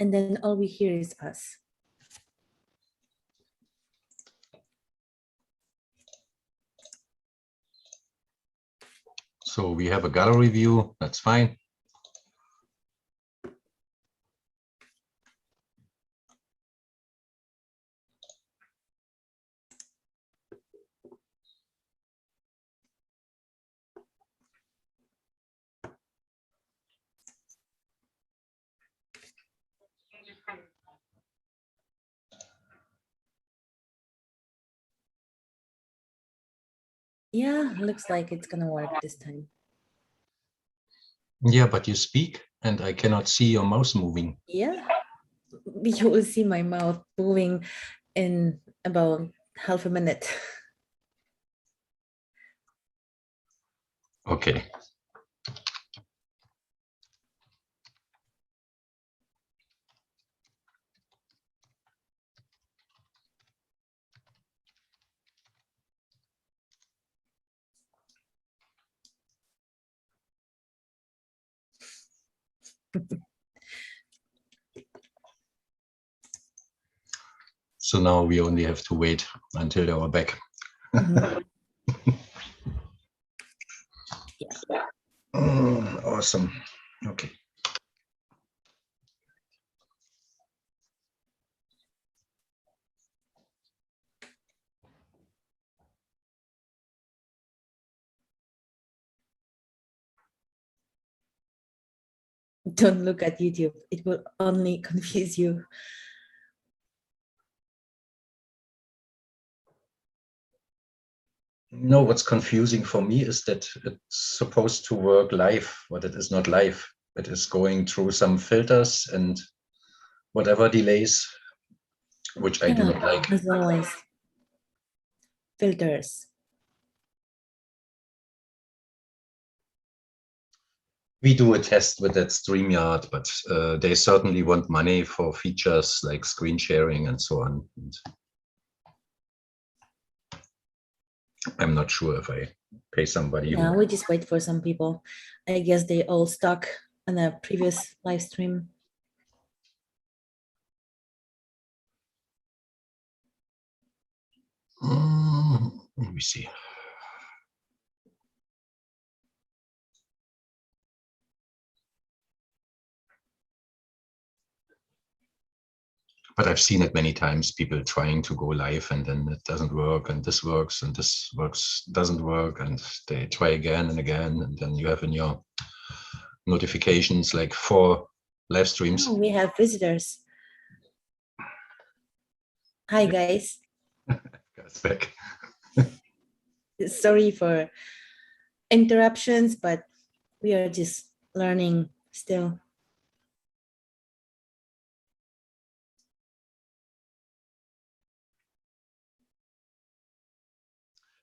and then all we hear is us. So we have a gallery view, that's fine. Yeah, looks like it's gonna work this time. Yeah, but you speak and I cannot see your mouse moving. Yeah, you will see my mouth moving in about half a minute. Okay. So now we only have to wait until they are back. Mhm. Yeah. Awesome. Okay. Don't look at YouTube. It will only confuse you. No, what's confusing for me is that it's supposed to work live, but it is not live. It is going through some filters and whatever delays, which I do not like. As always. Filters. We do a test with that StreamYard, but they certainly want money for features like screen sharing and so on. And I'm not sure if I pay somebody. Yeah, we just wait for some people. I guess they all stuck on a previous live stream. Let me see. But I've seen it many times, people trying to go live and then it doesn't work and this works and this works, doesn't work, and they try again and again, and then you have in your notifications like 4 live streams. Oh, we have visitors. Hi, guys. Guys back. Sorry for interruptions, but we are just learning still.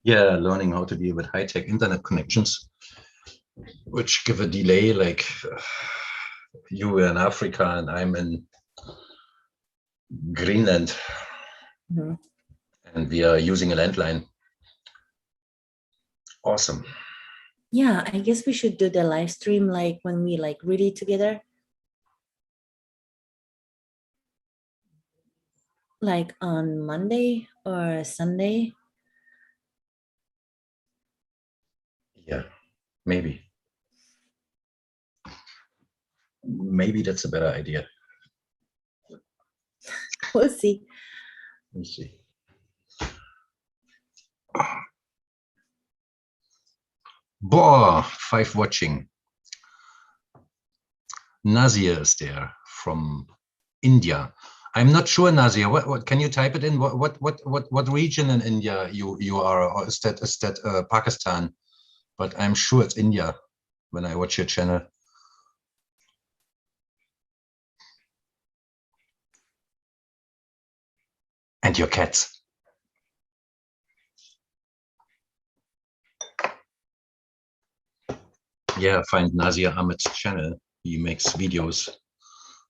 Yeah, learning how to deal with high-tech internet connections, which give a delay, like you in Africa and I'm in Greenland. Mm-hmm. And we are using a landline. Awesome. Yeah, I guess we should do the live stream like when we like really together. Like on Monday or Sunday. Yeah, maybe. Maybe that's a better idea. We'll see. Let's see. Boah, 5 watching. Nazir is there from India. I'm not sure, Nazir. What can you type it in? What region in India you are, or is that Pakistan? But I'm sure it's India when I watch your channel. And your cats. Yeah, find Nazir Ahmed's channel. He makes videos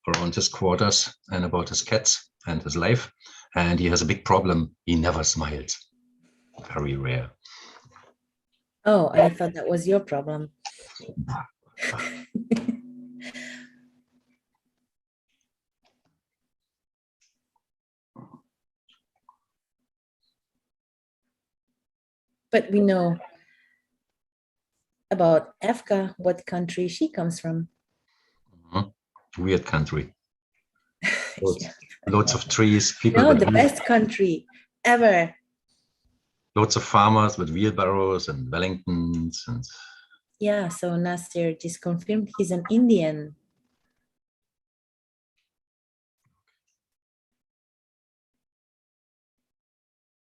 around his quarters and about his cats and his life. And he has a big problem. He never smiles. Very rare. Oh, I thought that was your problem. But we know about Efka, what country she comes from. Weird country. Yeah. Lots of trees, people No, with the best country ever. lots of farmers with wheelbarrows and Wellingtons and Yeah, so Nasir just confirmed he's an Indian.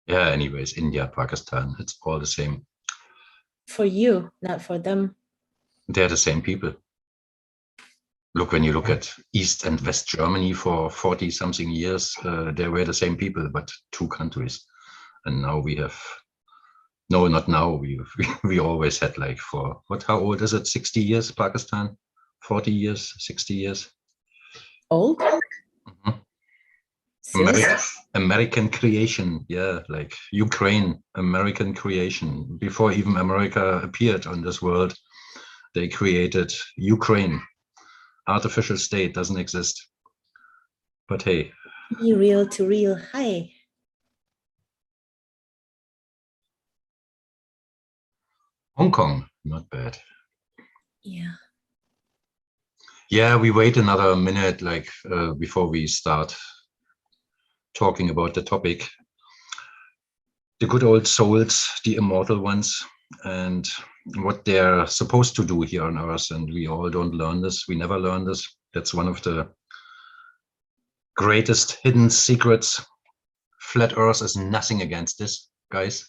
yeah, anyways, India, Pakistan, it's all the same. For you, not for them. They're the same people. Look, when you look at East and West Germany for 40 something years, they were the same people, but two countries. And now we have, no, not now. We always had like for, what, how old is it? 60 years, Pakistan? 40 years, 60 years? Old? Mhm. Seriously? American creation, yeah, like Ukraine, American creation. Before even America appeared on this world, they created Ukraine. Artificial state doesn't exist. But hey, Be real to real. Hi. Hong Kong, not bad. Yeah. Yeah, we wait another minute, like before we start talking about the topic. The good old souls, the immortal ones, and what they're supposed to do here on Earth. And we all don't learn this. We never learn this. That's one of the greatest hidden secrets. Flat Earth is nothing against this, guys.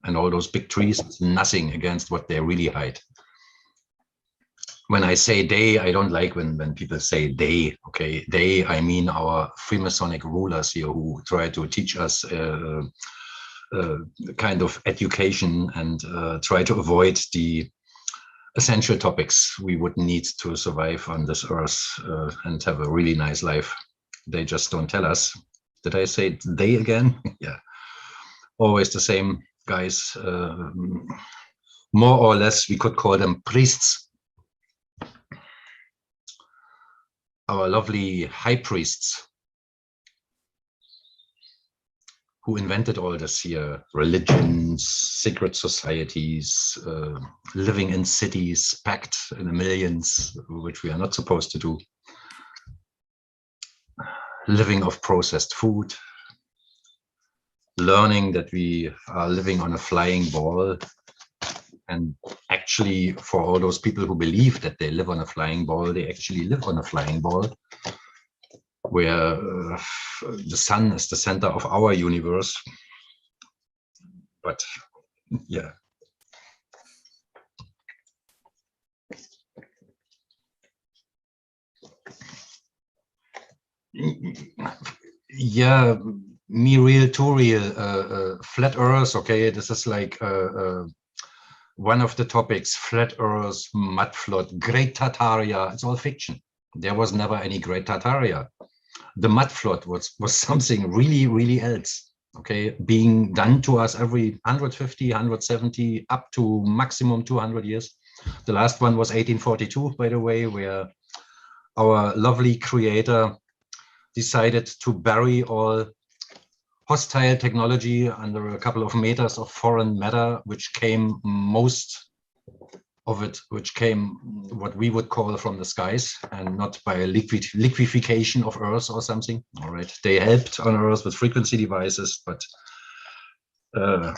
And all those big trees, it's nothing against what they really hide. When I say they, I don't like when people say they, okay? They, I mean our Freemasonic rulers here who try to teach us kind of education and try to avoid the essential topics we would need to survive on this earth and have a really nice life. They just don't tell us. Did I say they again? Yeah, always the same guys. More or less, we could call them priests. Our lovely high priests who invented all this here, religions, secret societies, living in cities packed in the millions, which we are not supposed to do, living off processed food, learning that we are living on a flying ball. And actually, for all those people who believe that they live on a flying ball, they actually live on a flying ball, where the sun is the center of our universe. But yeah. Yeah, me real to real, flat earth, okay, this is like one of the topics, flat earth, mud flood, great Tartaria, it's all fiction. There was never any great Tartaria. The mud flood was something really, really else, okay, being done to us every 150, 170, up to maximum 200 years. The last one was 1842, by the way, where our lovely creator decided to bury all hostile technology under a couple of meters of foreign matter, which came most of it, which came what we would call from the skies and not by a liquefaction of Earth or something. All right, they helped on Earth with frequency devices, but yeah.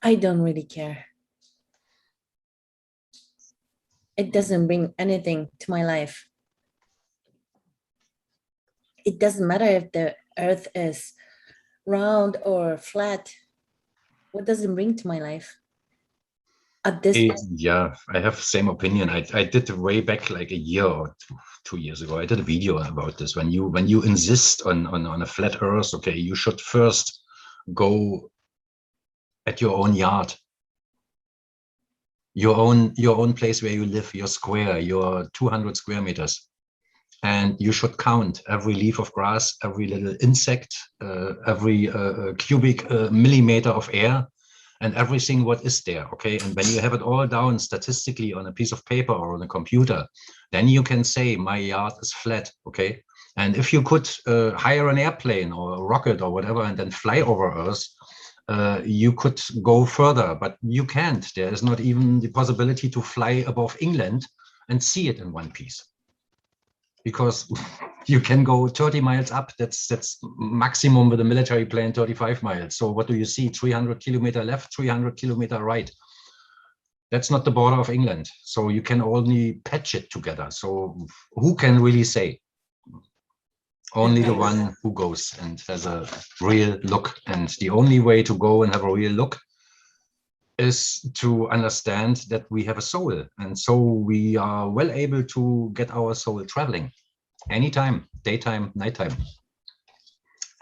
I don't really care. It doesn't bring anything to my life. It doesn't matter if the earth is round or flat. What does it bring to my life? At this point? Yeah, I have the same opinion. I did way back like a year or 2 years ago. I did a video about this. When you insist on a flat earth, okay, you should first go at your own yard, your own place where you live, your square, your 200 square meters. And you should count every leaf of grass, every little insect, every cubic millimeter of air, and everything what is there, okay? And when you have it all down statistically on a piece of paper or on a computer, then you can say my yard is flat, okay? And if you could hire an airplane or a rocket or whatever and then fly over Earth, you could go further, but you can't. There is not even the possibility to fly above England and see it in one piece, because you can go 30 miles up. That's maximum with a military plane, 35 miles. So what do you see? 300 kilometer left, 300 kilometer right. That's not the border of England. So you can only patch it together. So who can really say? Only the one who goes and has a real look. And the only way to go and have a real look is to understand that we have a soul. And so we are well able to get our soul traveling anytime, daytime, nighttime.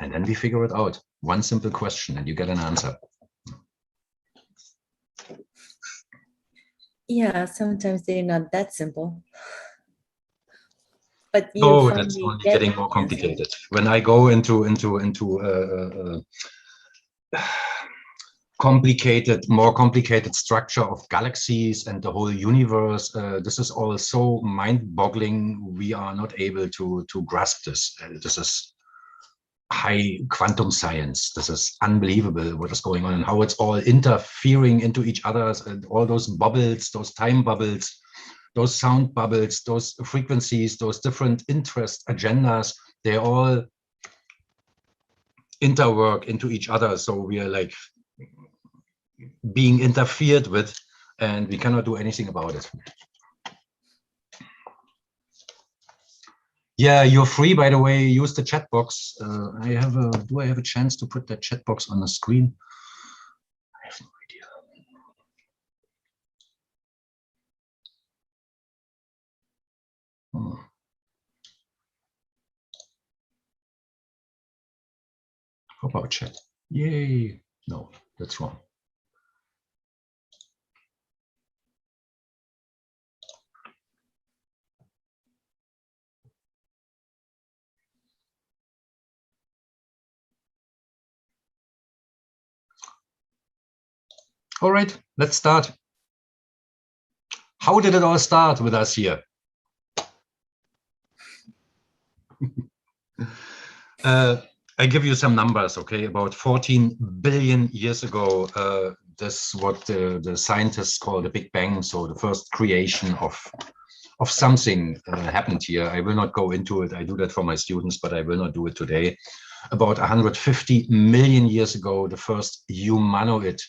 And then we figure it out. One simple question and you get an answer. Yeah, sometimes they're not that simple. But you Oh, finally that's only get getting more complicated. When I go into more complicated structure of galaxies and the whole universe, this is all so mind-boggling. We are not able to grasp this. This is high quantum science. This is unbelievable what is going on and how it's all interfering into each other, and all those bubbles, those time bubbles, those sound bubbles, those frequencies, those different interest agendas, they all interwork into each other. So we are like being interfered with and we cannot do anything about it. Yeah, you're free, by the way. Use the chat box. Do I have a chance to put that chat box on the screen? I have no idea. How about chat? Yay. No, that's wrong. All right, let's start. How did it all start with us here? I give you some numbers, okay? About 14 billion years ago, this what the scientists call the Big Bang. So the first creation of something happened here. I will not go into it. I do that for my students, but I will not do it today. About 150 million years ago, the first humanoid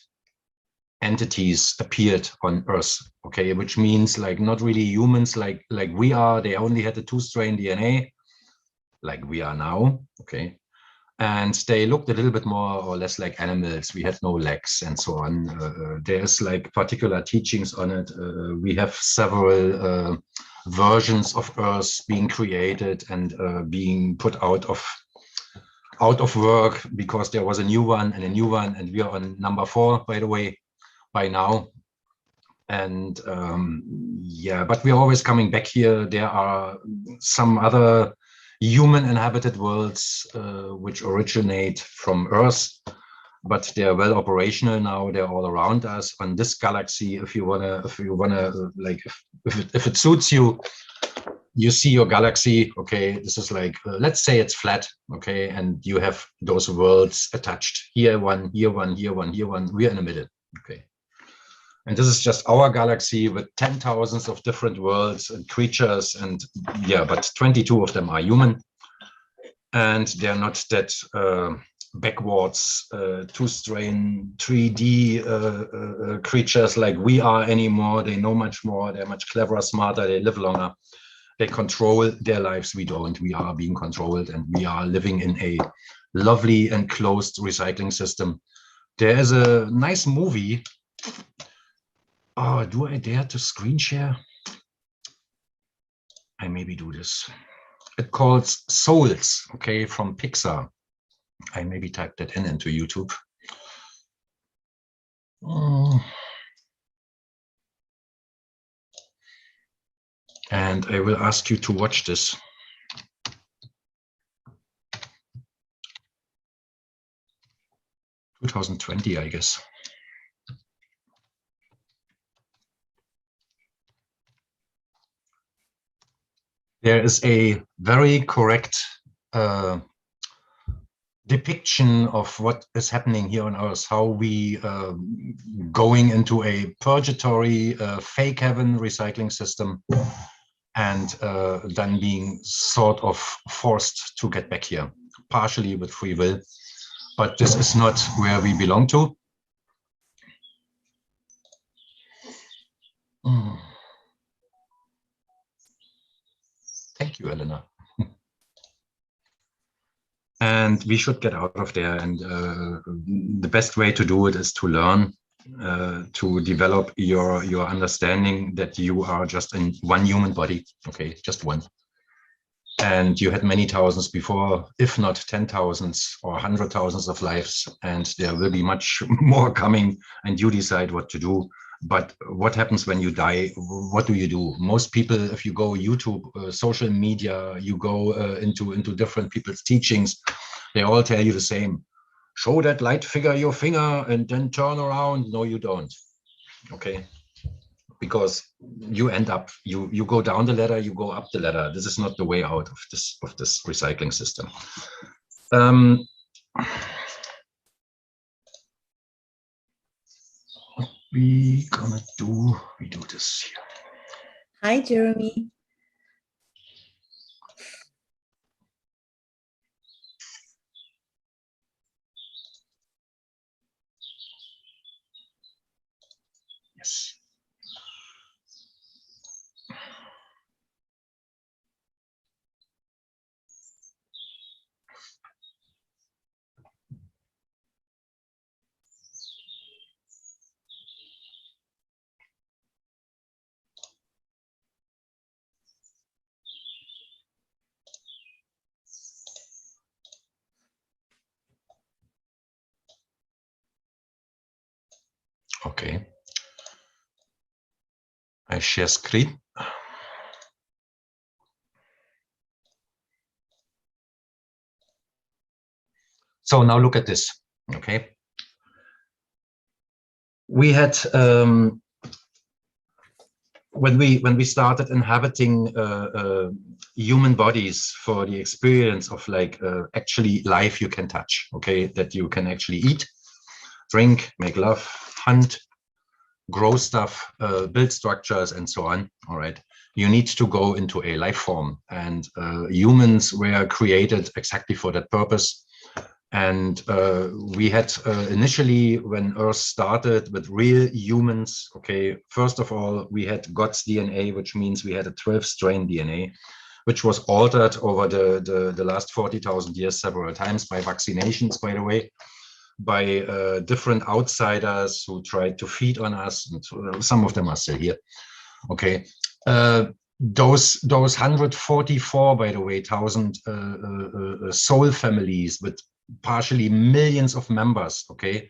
entities appeared on Earth, okay? Which means like not really humans like we are. They only had a 2-strain DNA, like we are now, okay? And they looked a little bit more or less like animals. We had no legs and so on. There's like particular teachings on it. We have several versions of Earth being created and being put out of work because there was a new one and a new one, and we are on number 4, by the way, by now. And yeah, but we're always coming back here. There are some other human inhabited worlds which originate from Earth, but they're well operational now. They're all around us on this galaxy. If you wanna like, if it suits you, you see your galaxy, okay? This is like, let's say it's flat, okay? And you have those worlds attached. Here one, here one, here one, here one. We're in the middle, okay? And this is just our galaxy with 10,000s of different worlds and creatures. And yeah, but 22 of them are human. And they're not that backwards 2-strain 3D creatures like we are anymore. They know much more. They're much cleverer, smarter. They live longer. They control their lives. We don't. We are being controlled, and we are living in a lovely and closed recycling system. There is a nice movie. Oh, do I dare to screen share? I maybe do this. It calls Souls, okay, from Pixar. I maybe type that into YouTube. And I will ask you to watch this. (2020), I guess. There is a very correct depiction of what is happening here on Earth, how we going into a purgatory, fake heaven recycling system, and then being sort of forced to get back here, partially with free will. But this is not where we belong to. Thank you, Elena. And we should get out of there. And the best way to do it is to learn, to develop your understanding that you are just in one human body, okay, just one. And you had many thousands before, if not 10,000s or 100,000s of lives, and there will be much more coming, and you decide what to do. But what happens when you die? What do you do? Most people, if you go YouTube, social media, you go into different people's teachings, they all tell you the same. Show that light figure your finger and then turn around. No, you don't. Okay. Because you end up, you go down the ladder, you go up the ladder. This is not the way out of this recycling system. What we gonna do? We do this here. Hi, Jeremy. Yes. Okay. I share screen. So now look at this, okay? We had, when we started inhabiting human bodies for the experience of like actually life you can touch, okay? That you can actually eat, drink, make love, hunt, grow stuff, build structures, and so on. All right, you need to go into a life form, and humans were created exactly for that purpose. And we had initially, when Earth started with real humans, okay, first of all, we had God's DNA, which means we had a 12-strain DNA, which was altered over the last 40,000 years several times by vaccinations, by the way, by different outsiders who tried to feed on us, and some of them are still here. Okay, those 144, by the way, thousand soul families with partially millions of members. Okay,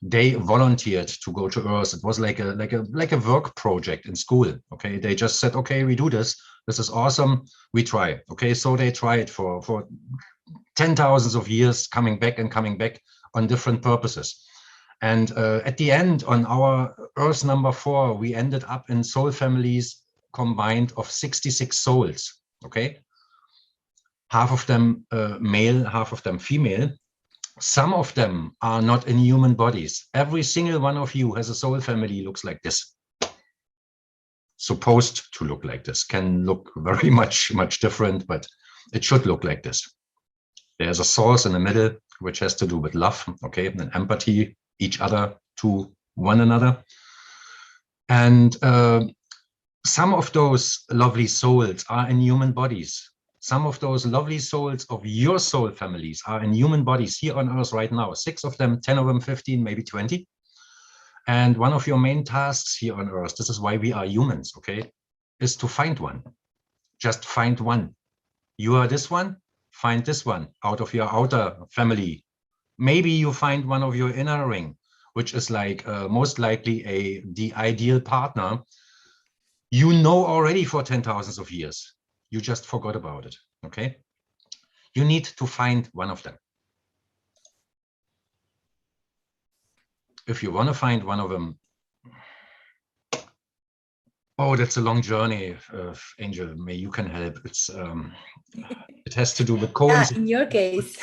they volunteered to go to Earth. It was like a work project in school. Okay, they just said, okay, we do this. This is awesome. We try. Okay, so they tried for 10,000s of years, coming back and coming back on different purposes. And at the end, on our Earth number 4, we ended up in soul families combined of 66 souls, okay? Half of them male, half of them female. Some of them are not in human bodies. Every single one of you has a soul family, looks like this. Supposed to look like this. Can look very much different, but it should look like this. There's a source in the middle, which has to do with love, okay, and empathy, each other to one another. And some of those lovely souls are in human bodies. Some of those lovely souls of your soul families are in human bodies here on Earth right now. 6 of them, 10 of them, 15, maybe 20. And one of your main tasks here on Earth, this is why we are humans, okay, is to find one. Just find one. You are this one, find this one out of your outer family. Maybe you find one of your inner ring, which is like most likely the ideal partner you know already for 10,000s of years. You just forgot about it, okay? You need to find one of them. If you want to find one of them, Oh, that's a long journey, Angel. May you can help. It's it has to do with Yeah, coincidences, in your case.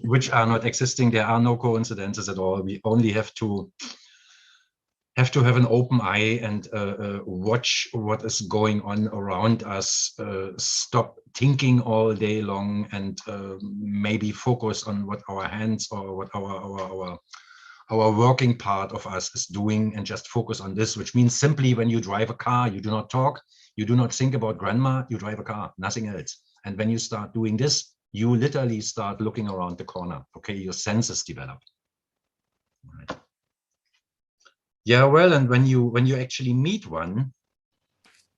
which are not existing. There are no coincidences at all. We only have to have an open eye and watch what is going on around us. Stop thinking all day long and maybe focus on what our hands or what our working part of us is doing, and just focus on this, which means simply when you drive a car, you do not talk, you do not think about grandma, you drive a car, nothing else. And when you start doing this, you literally start looking around the corner. Okay, your senses develop. Right. Yeah, well, and when you actually meet one,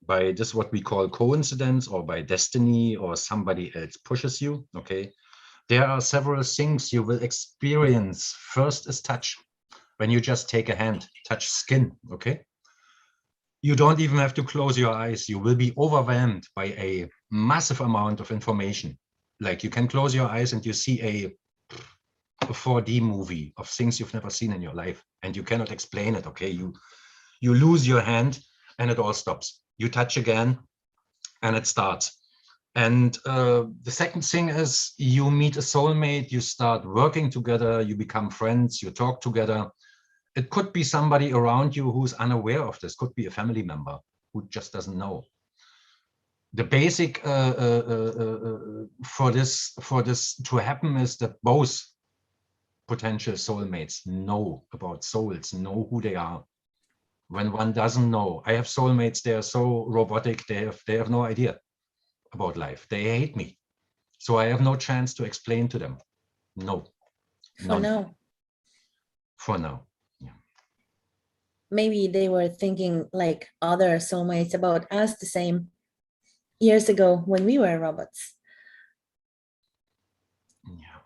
by this what we call coincidence or by destiny or somebody else pushes you, okay, there are several things you will experience. First is touch. When you just take a hand, touch skin, okay? You don't even have to close your eyes. You will be overwhelmed by a massive amount of information. Like you can close your eyes and you see a 4D movie of things you've never seen in your life, and you cannot explain it, okay? You lose your hand and it all stops. You touch again and it starts. And the second thing is you meet a soulmate, you start working together, you become friends, you talk together. It could be somebody around you who's unaware of this, could be a family member who just doesn't know. The basic for this to happen is that both potential soulmates know about souls, know who they are. When one doesn't know, I have soulmates, they are so robotic, they have no idea about life. They hate me. So I have no chance to explain to them. No. For now. For now. Yeah. Maybe they were thinking like other soulmates about us the same years ago when we were robots. Yeah.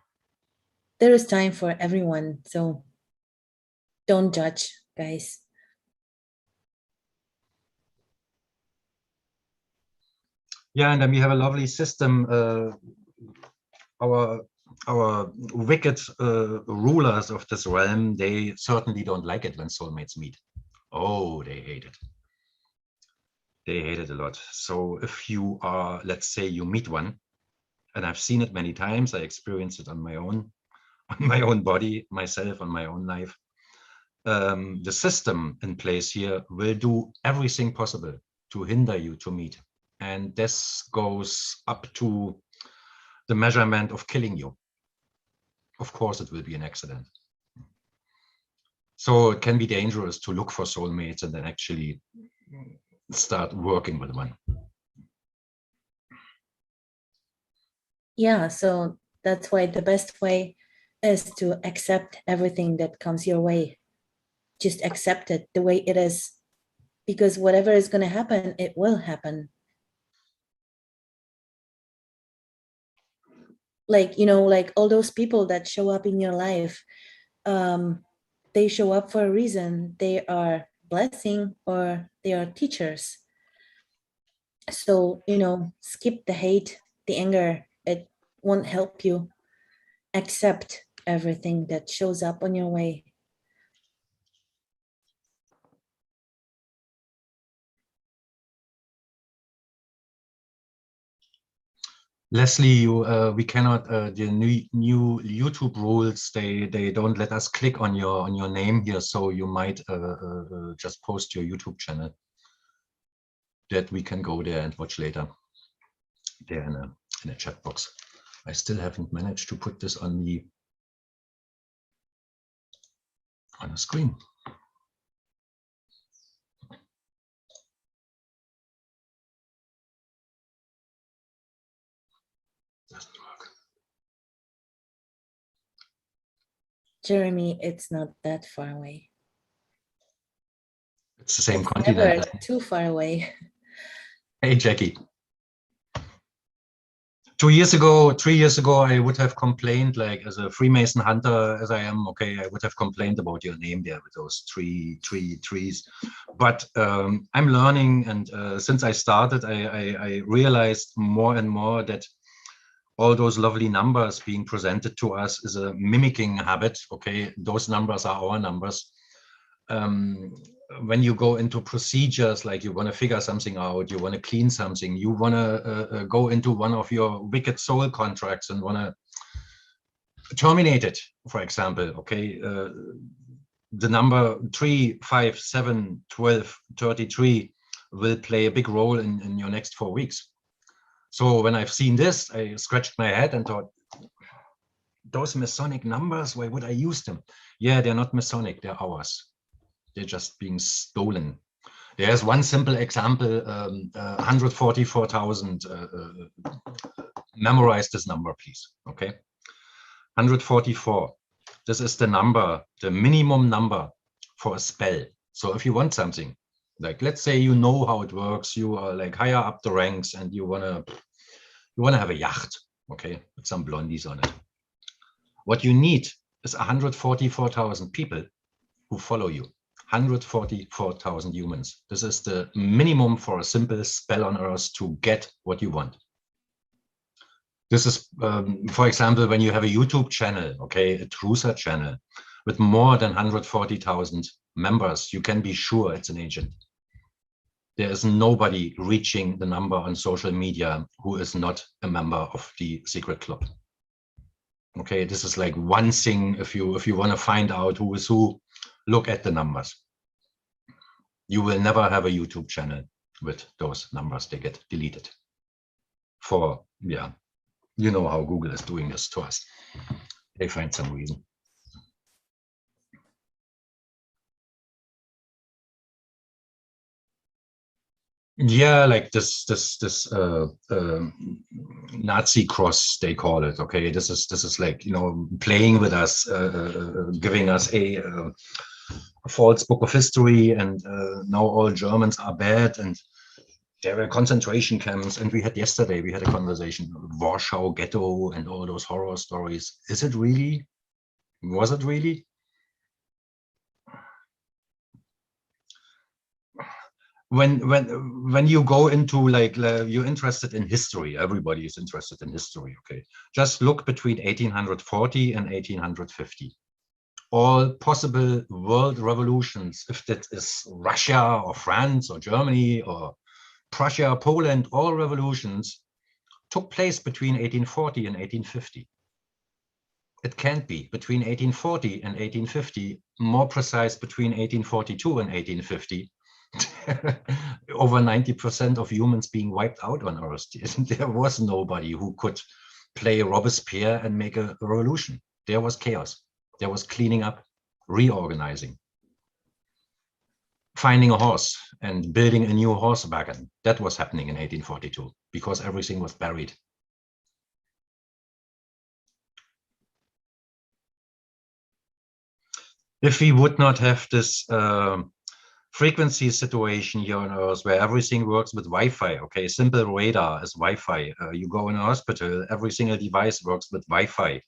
There is time for everyone, so don't judge, guys. Yeah, and then we have a lovely system. Our wicked rulers of this realm, they certainly don't like it when soulmates meet. Oh, they hate it. They hate it a lot. So if you are, let's say you meet one, and I've seen it many times, I experienced it on my own body, myself, on my own life. The system in place here will do everything possible to hinder you to meet. And this goes up to the measurement of killing you. Of course, it will be an accident. So it can be dangerous to look for soulmates and then actually start working with one. Yeah, so that's why the best way is to accept everything that comes your way. Just accept it the way it is, because whatever is going to happen, it will happen. Like, like all those people that show up in your life, they show up for a reason. They are blessing or they are teachers. So, skip the hate, the anger. It won't help you. Accept everything that shows up on your way. Leslie, we cannot. The new YouTube rules, they don't let us click on your name here, so you might just post your YouTube channel that we can go there and watch later. There in a chat box. I still haven't managed to put this on the screen. Doesn't work. Jeremy, it's not that far away. It's the same It's continent. never too far away. Hey, Jackie. 3 years ago, I would have complained, like as a Freemason hunter as I am, okay, I would have complained about your name there with those trees. But I'm learning, and since I started, I realized more and more that all those lovely numbers being presented to us is a mimicking habit. Okay, those numbers are our numbers. when you go into procedures, like you want to figure something out, you want to clean something, you want to go into one of your wicked soul contracts and want to terminate it, for example, okay, the number 3, 5, 7, 12, 33 will play a big role in your next 4 weeks. So when I've seen this, I scratched my head and thought, those Masonic numbers, why would I use them? Yeah, they're not Masonic, they're ours. They're just being stolen. There's one simple example, 144,000, memorize this number, please, okay? 144, this is the number, the minimum number for a spell. So if you want something, like let's say you know how it works, you are like higher up the ranks and you wanna have a yacht, okay, with some blondies on it. What you need is 144,000 people who follow you. 144,000 humans. This is the minimum for a simple spell on Earth to get what you want. This is, for example, when you have a YouTube channel, okay, a Trusa channel with more than 140,000 members, you can be sure it's an agent. There is nobody reaching the number on social media who is not a member of the secret club. Okay, this is like one thing. If you want to find out who is who, look at the numbers. You will never have a YouTube channel with those numbers. They get deleted. For, yeah, you know how Google is doing this to us. They find some reason. Yeah, like this Nazi cross, they call it. Okay, this is like, you know, playing with us, giving us a false book of history, and now all Germans are bad, and there were concentration camps. And we had a conversation, Warsaw Ghetto and all those horror stories. Is it really? Was it really? When you go into like you're interested in history, everybody is interested in history, okay, just look between 1840 and 1850, all possible world revolutions, if that is Russia or France or Germany or Prussia, Poland, all revolutions took place between 1840 and 1850. It can't be between 1840 and 1850, more precise between 1842 and 1850. Over 90% of humans being wiped out on Earth. There was nobody who could play Robespierre and make a revolution. There was chaos. There was cleaning up, reorganizing, finding a horse and building a new horse wagon. That was happening in 1842 because everything was buried. If we would not have this frequency situation here on Earth where everything works with Wi-Fi, okay, simple radar is Wi-Fi. You go in a hospital, every single device works with Wi-Fi.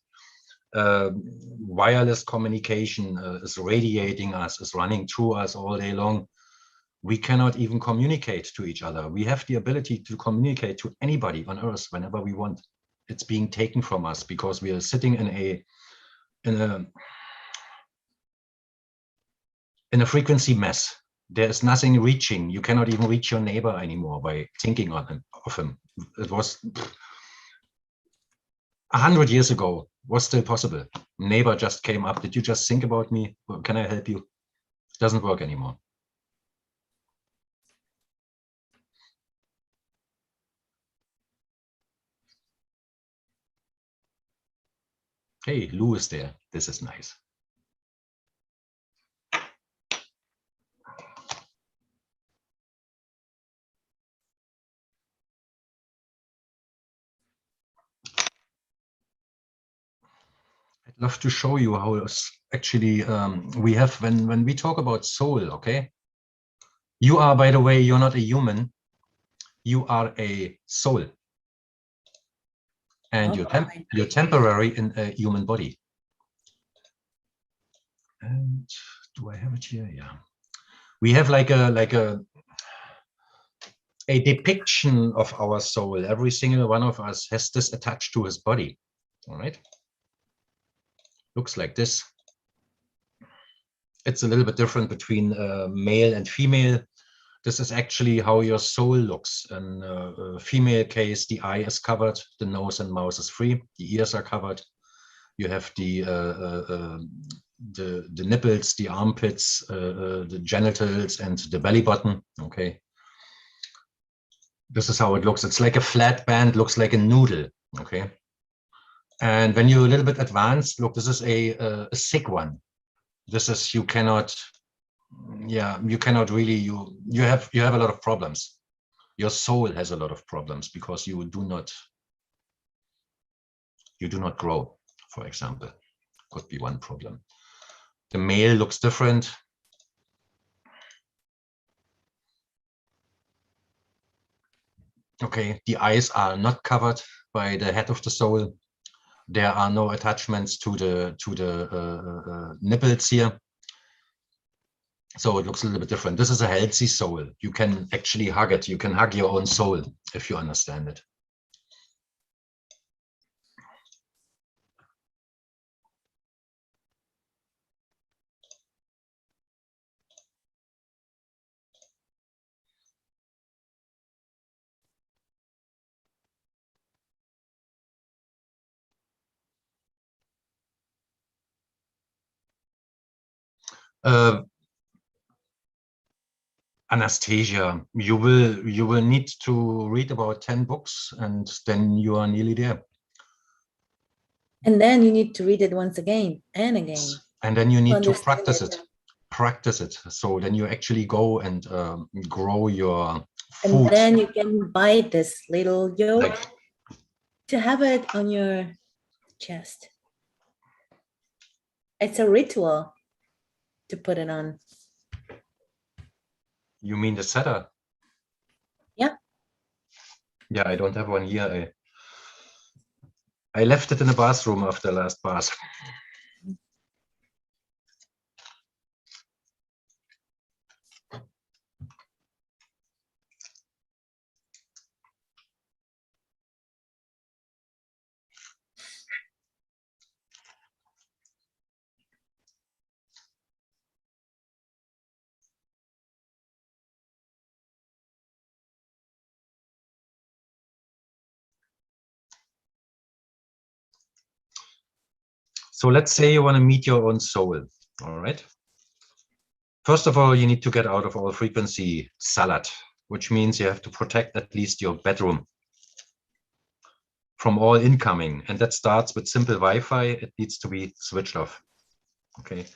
Wireless communication is radiating us, is running through us all day long. We cannot even communicate to each other. We have the ability to communicate to anybody on Earth whenever we want. It's being taken from us because we are sitting in a frequency mess. There is nothing reaching. You cannot even reach your neighbor anymore by thinking of him. It was 100 years ago, was still possible. Neighbor just came up. Did you just think about me? Can I help you? It doesn't work anymore. Hey, Lou is there. This is nice. I'd love to show you how actually we have, when we talk about soul, okay? You are, by the way, you're not a human. You are a soul. And you're temporary in a human body. And do I have it here? Yeah. We have like a depiction of our soul. Every single one of us has this attached to his body. All right. Looks like this. It's a little bit different between male and female. This is actually how your soul looks. In a female case, the eye is covered, the nose and mouth is free, the ears are covered. You have the nipples, the armpits, the genitals, and the belly button. Okay. This is how it looks. It's like a flat band, looks like a noodle. Okay. And when you're a little bit advanced, look, this is a sick one. This is, you cannot, yeah, you cannot really, you have a lot of problems. Your soul has a lot of problems because you do not grow, for example. Could be one problem. The male looks different. Okay, the eyes are not covered by the head of the soul. There are no attachments to the nipples here. So it looks a little bit different. This is a healthy soul. You can actually hug it. You can hug your own soul if you understand it. Anastasia, you will need to read about 10 books and then you are nearly there. And then you need to read it once again and again. And then you need to practice it. Practice it. So then you actually go and grow your food. And then you can buy this little yoke to have it on your chest. It's a ritual to put it on. You mean the setter? Yeah. Yeah, I don't have one here. I left it in the bathroom after last bath. So let's say you want to meet your own soul, all right? First of all, you need to get out of all frequency salad, which means you have to protect at least your bedroom from all incoming. And that starts with simple Wi-Fi. It needs to be switched off, okay?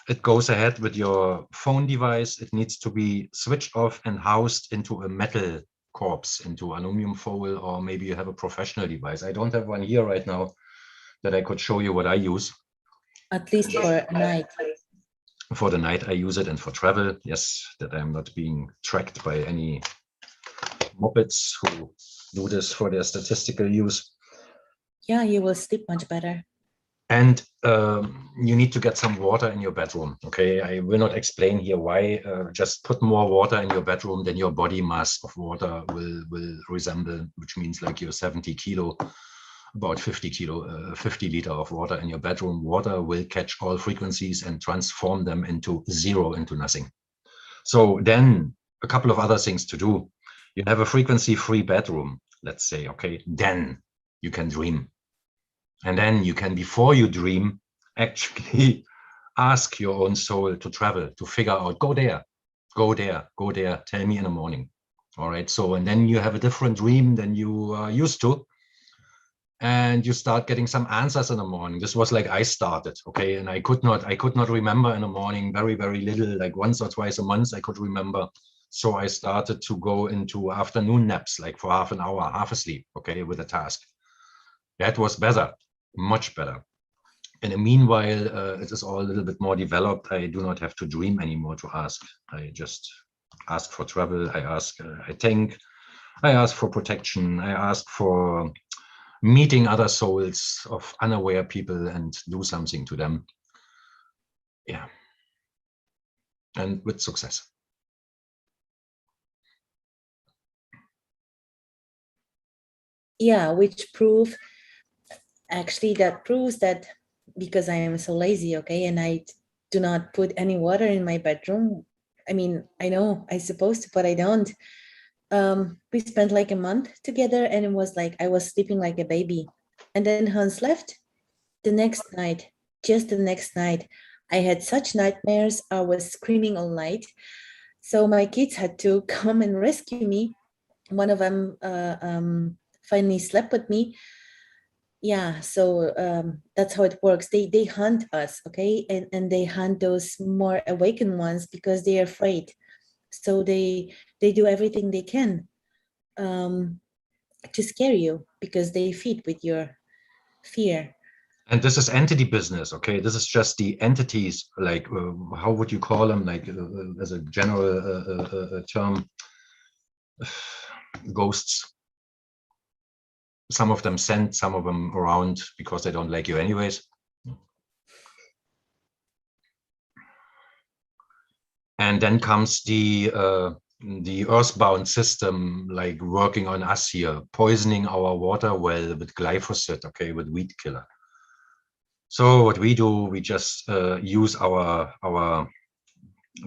It goes ahead with your phone device. It needs to be switched off and housed into a metal corpse, into aluminum foil, or maybe you have a professional device. I don't have one here right now that I could show you what I use. At least for a night. For the night, I use it, and for travel, yes, that I'm not being tracked by any mopeds who do this for their statistical use. Yeah, you will sleep much better. And you need to get some water in your bedroom, okay? I will not explain here why. Just put more water in your bedroom than your body mass of water will resemble, which means like your 70 kilo, about 50 kilo, 50 liter of water in your bedroom. Water will catch all frequencies and transform them into zero, into nothing. So then a couple of other things to do. You have a frequency-free bedroom, let's say, okay? Then you can dream. And then you can, before you dream, actually ask your own soul to travel, to figure out, go there, go there, go there, tell me in the morning. All right, so, and then you have a different dream than you are used to. And you start getting some answers in the morning. This was like I started, okay? And I could not remember in the morning, very, very little, like once or twice a month I could remember. So I started to go into afternoon naps, like for half an hour, half asleep, okay, with a task. That was better, much better. In the meanwhile, it is all a little bit more developed. I do not have to dream anymore to ask. I just ask for travel. I ask, I think, I ask for protection. I ask for meeting other souls of unaware people and do something to them. Yeah. And with success. Yeah, that proves that because I am so lazy, okay, and I do not put any water in my bedroom. I mean, I know I'm supposed to, but I don't. We spent like a month together, and it was like I was sleeping like a baby. And then Hans left the next night, just the next night. I had such nightmares. I was screaming all night. So my kids had to come and rescue me. One of them finally slept with me. Yeah, so that's how it works. They hunt us, okay, and they hunt those more awakened ones because they're afraid. So they do everything they can um, to scare you because they feed with your fear. And this is entity business, okay? This is just the entities, like, how would you call them, like, as a general term, ghosts. Some of them send some of them around because they don't like you anyways. And then comes the earthbound system, like working on us here, poisoning our water well with glyphosate, okay, with weed killer. So what we do, we just use our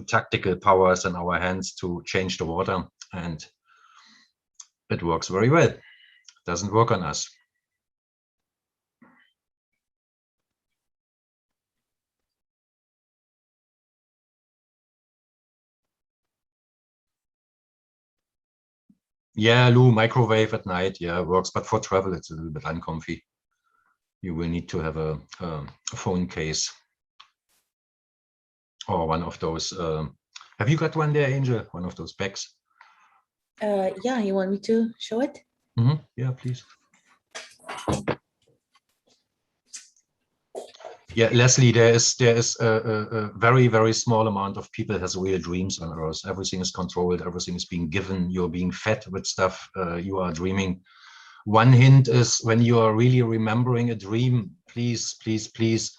tactical powers in our hands to change the water, and it works very well. It doesn't work on us. Yeah, Lou, microwave at night, yeah, works, but for travel it's a little bit uncomfy. You will need to have a phone case or one of those. Have you got one there, Angel? One of those bags? Yeah, you want me to show it? Yeah, please. Yeah, Leslie, there is a very, very small amount of people has real dreams on Earth. Everything is controlled. Everything is being given. You're being fed with stuff. You are dreaming. One hint is when you are really remembering a dream, please, please, please,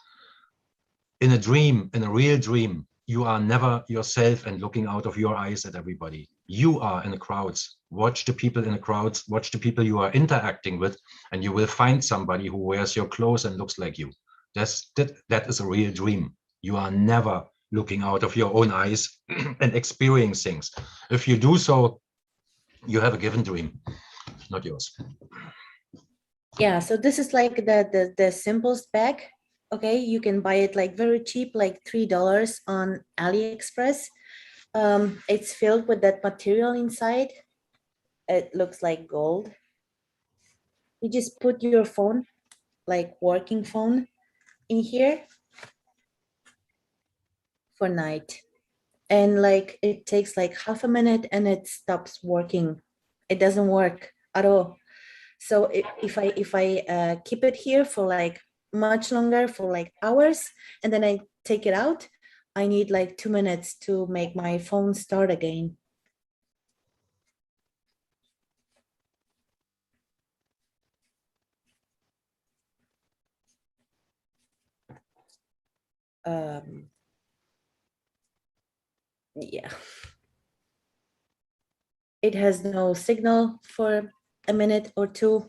in a dream, in a real dream, you are never yourself and looking out of your eyes at everybody. You are in the crowds. Watch the people in the crowds, watch the people you are interacting with, and you will find somebody who wears your clothes and looks like you. That is a real dream. You are never looking out of your own eyes and experiencing things. If you do so, you have a given dream, not yours. Yeah, so this is like the simplest bag. Okay, you can buy it like very cheap, like $3 on AliExpress. It's filled with that material inside. It looks like gold. You just put your phone, like working phone, in here for night. And like it takes like half a minute and it stops working. It doesn't work at all. So if I keep it here for like much longer, for like hours, and then I take it out, I need like 2 minutes to make my phone start again. Yeah. It has no signal for a minute or two,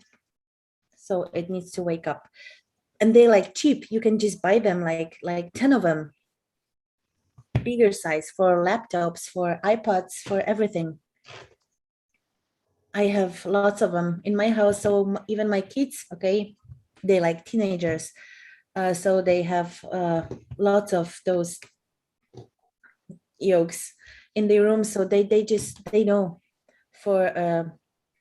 so it needs to wake up. And they're like cheap. You can just buy them like 10 of them. Bigger size for laptops, for iPods, for everything. I have lots of them in my house. So even my kids, okay, they like teenagers. So they have lots of those yolks in their room. So they know for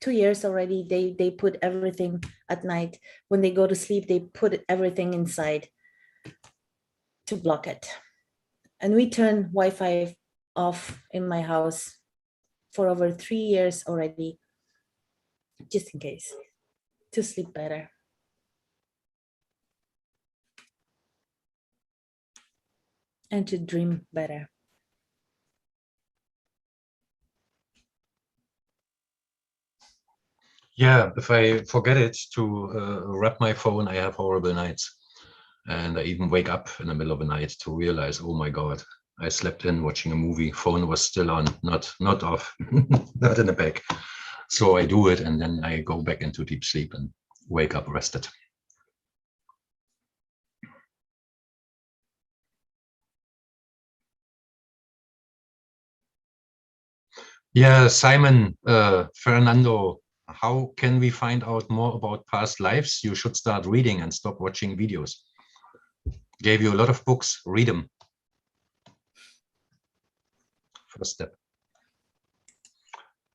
2 years already, they put everything at night. When they go to sleep, they put everything inside to block it. And we turn Wi-Fi off in my house for over 3 years already, just in case, to sleep better. And to dream better. Yeah, if I forget it to wrap my phone, I have horrible nights. And I even wake up in the middle of the night to realize, oh my God, I slept in watching a movie. Phone was still on, not off, not in the bag. So I do it, and then I go back into deep sleep and wake up rested. Yeah, Simon, Fernando, how can we find out more about past lives? You should start reading and stop watching videos. Gave you a lot of books, read them. First step.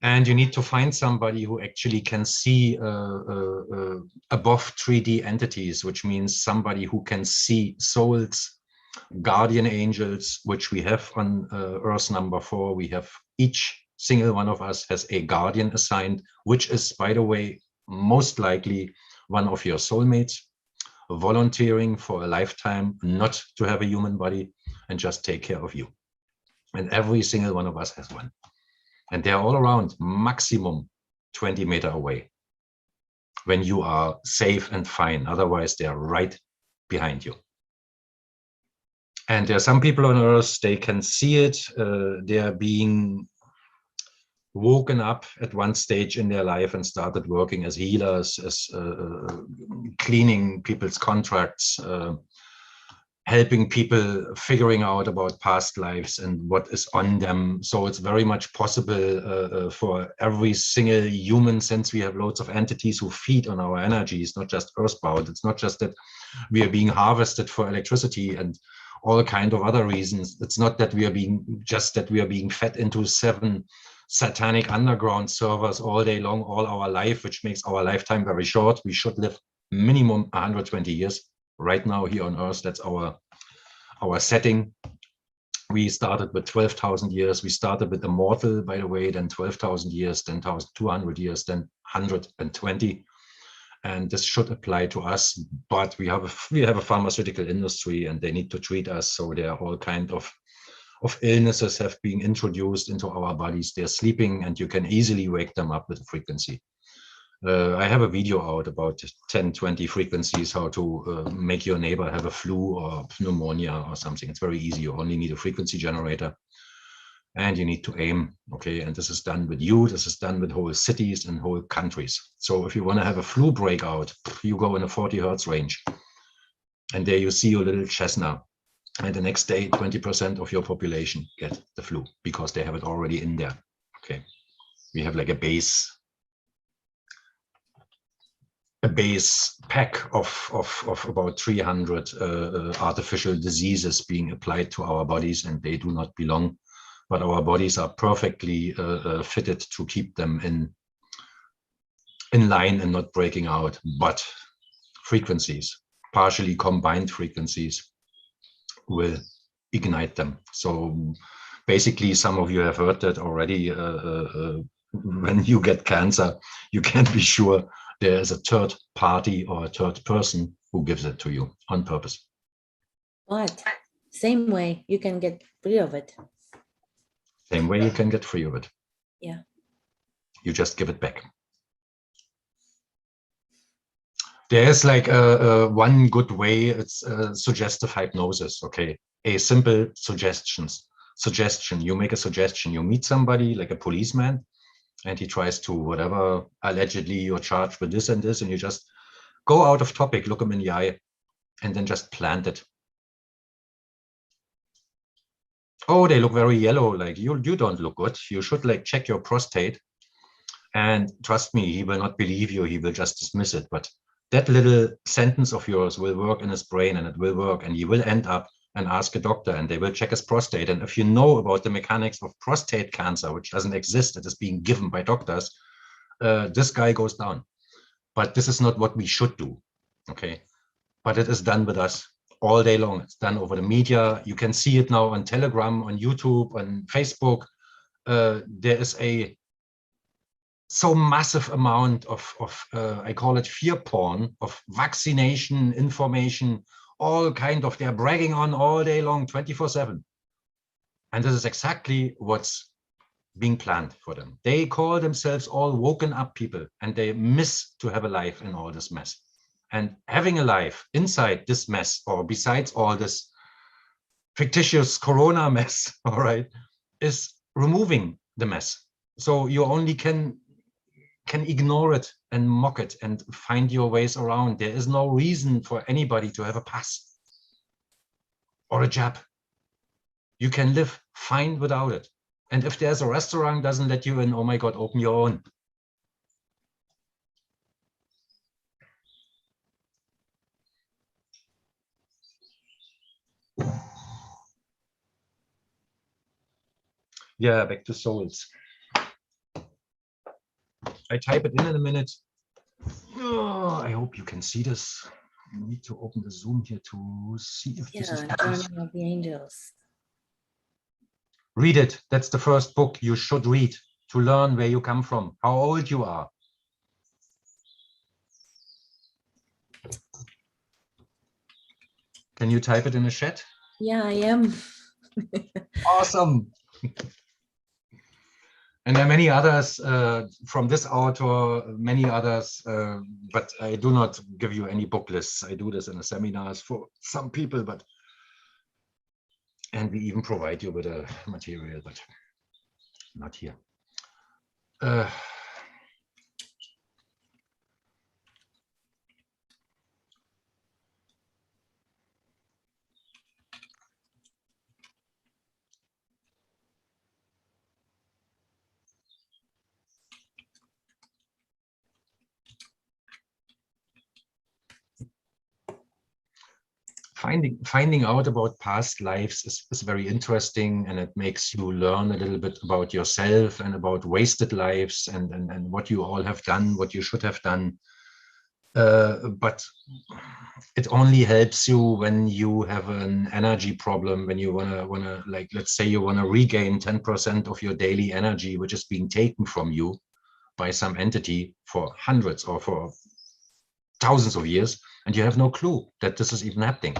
And you need to find somebody who actually can see above 3D entities, which means somebody who can see souls, guardian angels, which we have on Earth number 4. We have each single one of us has a guardian assigned, which is, by the way, most likely one of your soulmates, volunteering for a lifetime not to have a human body and just take care of you. And every single one of us has one. And they're all around, maximum 20 meters away when you are safe and fine. Otherwise, they're right behind you. And there are some people on Earth, they can see it. They are being woken up at one stage in their life and started working as healers, as cleaning people's contracts, helping people figuring out about past lives and what is on them. So it's very much possible for every single human, since we have loads of entities who feed on our energy. It's not just earthbound. It's not just that we are being harvested for electricity and all kind of other reasons. It's not that we are being fed into 7 satanic underground servers all day long, all our life, which makes our lifetime very short. We should live minimum 120 years. Right now here on Earth, that's our setting. We started with 12,000 years. We started with immortal, by the way, then 12,000 years, then 1,200 years, then 120. And this should apply to us. But we have a pharmaceutical industry, and they need to treat us. So there are all kinds of illnesses have been introduced into our bodies. They're sleeping, and you can easily wake them up with a frequency. I have a video out about 10, 20 frequencies, how to make your neighbor have a flu or pneumonia or something. It's very easy. You only need a frequency generator and you need to aim. Okay. And this is done with you. This is done with whole cities and whole countries. So if you want to have a flu breakout, you go in a 40 hertz range and there you see your little Cessna. And the next day, 20% of your population get the flu because they have it already in there. Okay. We have like a base pack of about 300 artificial diseases being applied to our bodies, and they do not belong, but our bodies are perfectly fitted to keep them in line and not breaking out. But frequencies, partially combined frequencies, will ignite them. So basically, some of you have heard that already. When you get cancer, you can't be sure there is a third party or a third person who gives it to you on purpose. But same way you can get rid of it. Same way you can get free of it. Yeah. You just give it back. There's like one good way. It's suggestive hypnosis. Okay, a simple suggestion. You make a suggestion. You meet somebody like a policeman, and he tries to whatever, allegedly you're charged with this and this, and you just go out of topic, look him in the eye, and then just plant it. Oh, they look very yellow. Like you don't look good. You should like check your prostate. And trust me, he will not believe you. He will just dismiss it. But that little sentence of yours will work in his brain, and it will work, and he will end up and ask a doctor, and they will check his prostate. And if you know about the mechanics of prostate cancer, which doesn't exist, it is being given by doctors, this guy goes down. But this is not what we should do. Okay. But it is done with us all day long. It's done over the media. You can see it now on Telegram, on YouTube, on Facebook. There is a so massive amount of I call it fear porn, of vaccination information, all kind of, they're bragging on all day long, 24/7. And this is exactly what's being planned for them. They call themselves all woken up people, and they miss to have a life in all this mess. And having a life inside this mess, or besides all this fictitious corona mess, all right, is removing the mess. So you only can ignore it and mock it and find your ways around. There is no reason for anybody to have a pass or a jab. You can live fine without it. And if there's a restaurant doesn't let you in, oh my God, open your own. Yeah, back to souls. I type it in a minute. Oh, I hope you can see this. I need to open the Zoom here to see if this is. Journey of the Angels. Read it. That's the first book you should read to learn where you come from, how old you are. Can you type it in the chat? Yeah, I am. Awesome. And there are many others from this author, many others, but I do not give you any book lists. I do this in the seminars for some people, and we even provide you with a material, but not here. Finding out about past lives is very interesting, and it makes you learn a little bit about yourself and about wasted lives and what you all have done, what you should have done. But it only helps you when you have an energy problem, when you wanna like, let's say you wanna regain 10% of your daily energy, which is being taken from you by some entity for hundreds or for thousands of years, and you have no clue that this is even happening.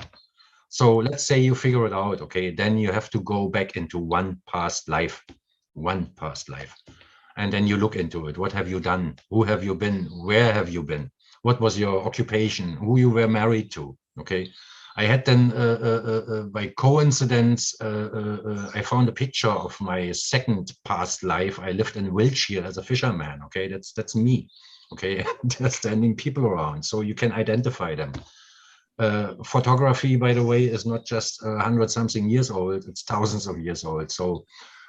So let's say you figure it out, okay, then you have to go back into one past life, and then you look into it. What have you done? Who have you been? Where have you been? What was your occupation? Who you were married to? Okay, I had then by coincidence I found a picture of my second past life. I lived in Wiltshire as a fisherman. Okay, that's me. Okay, there's standing people around, so you can identify them. Photography, by the way, is not just 100-something years old; it's thousands of years old. So.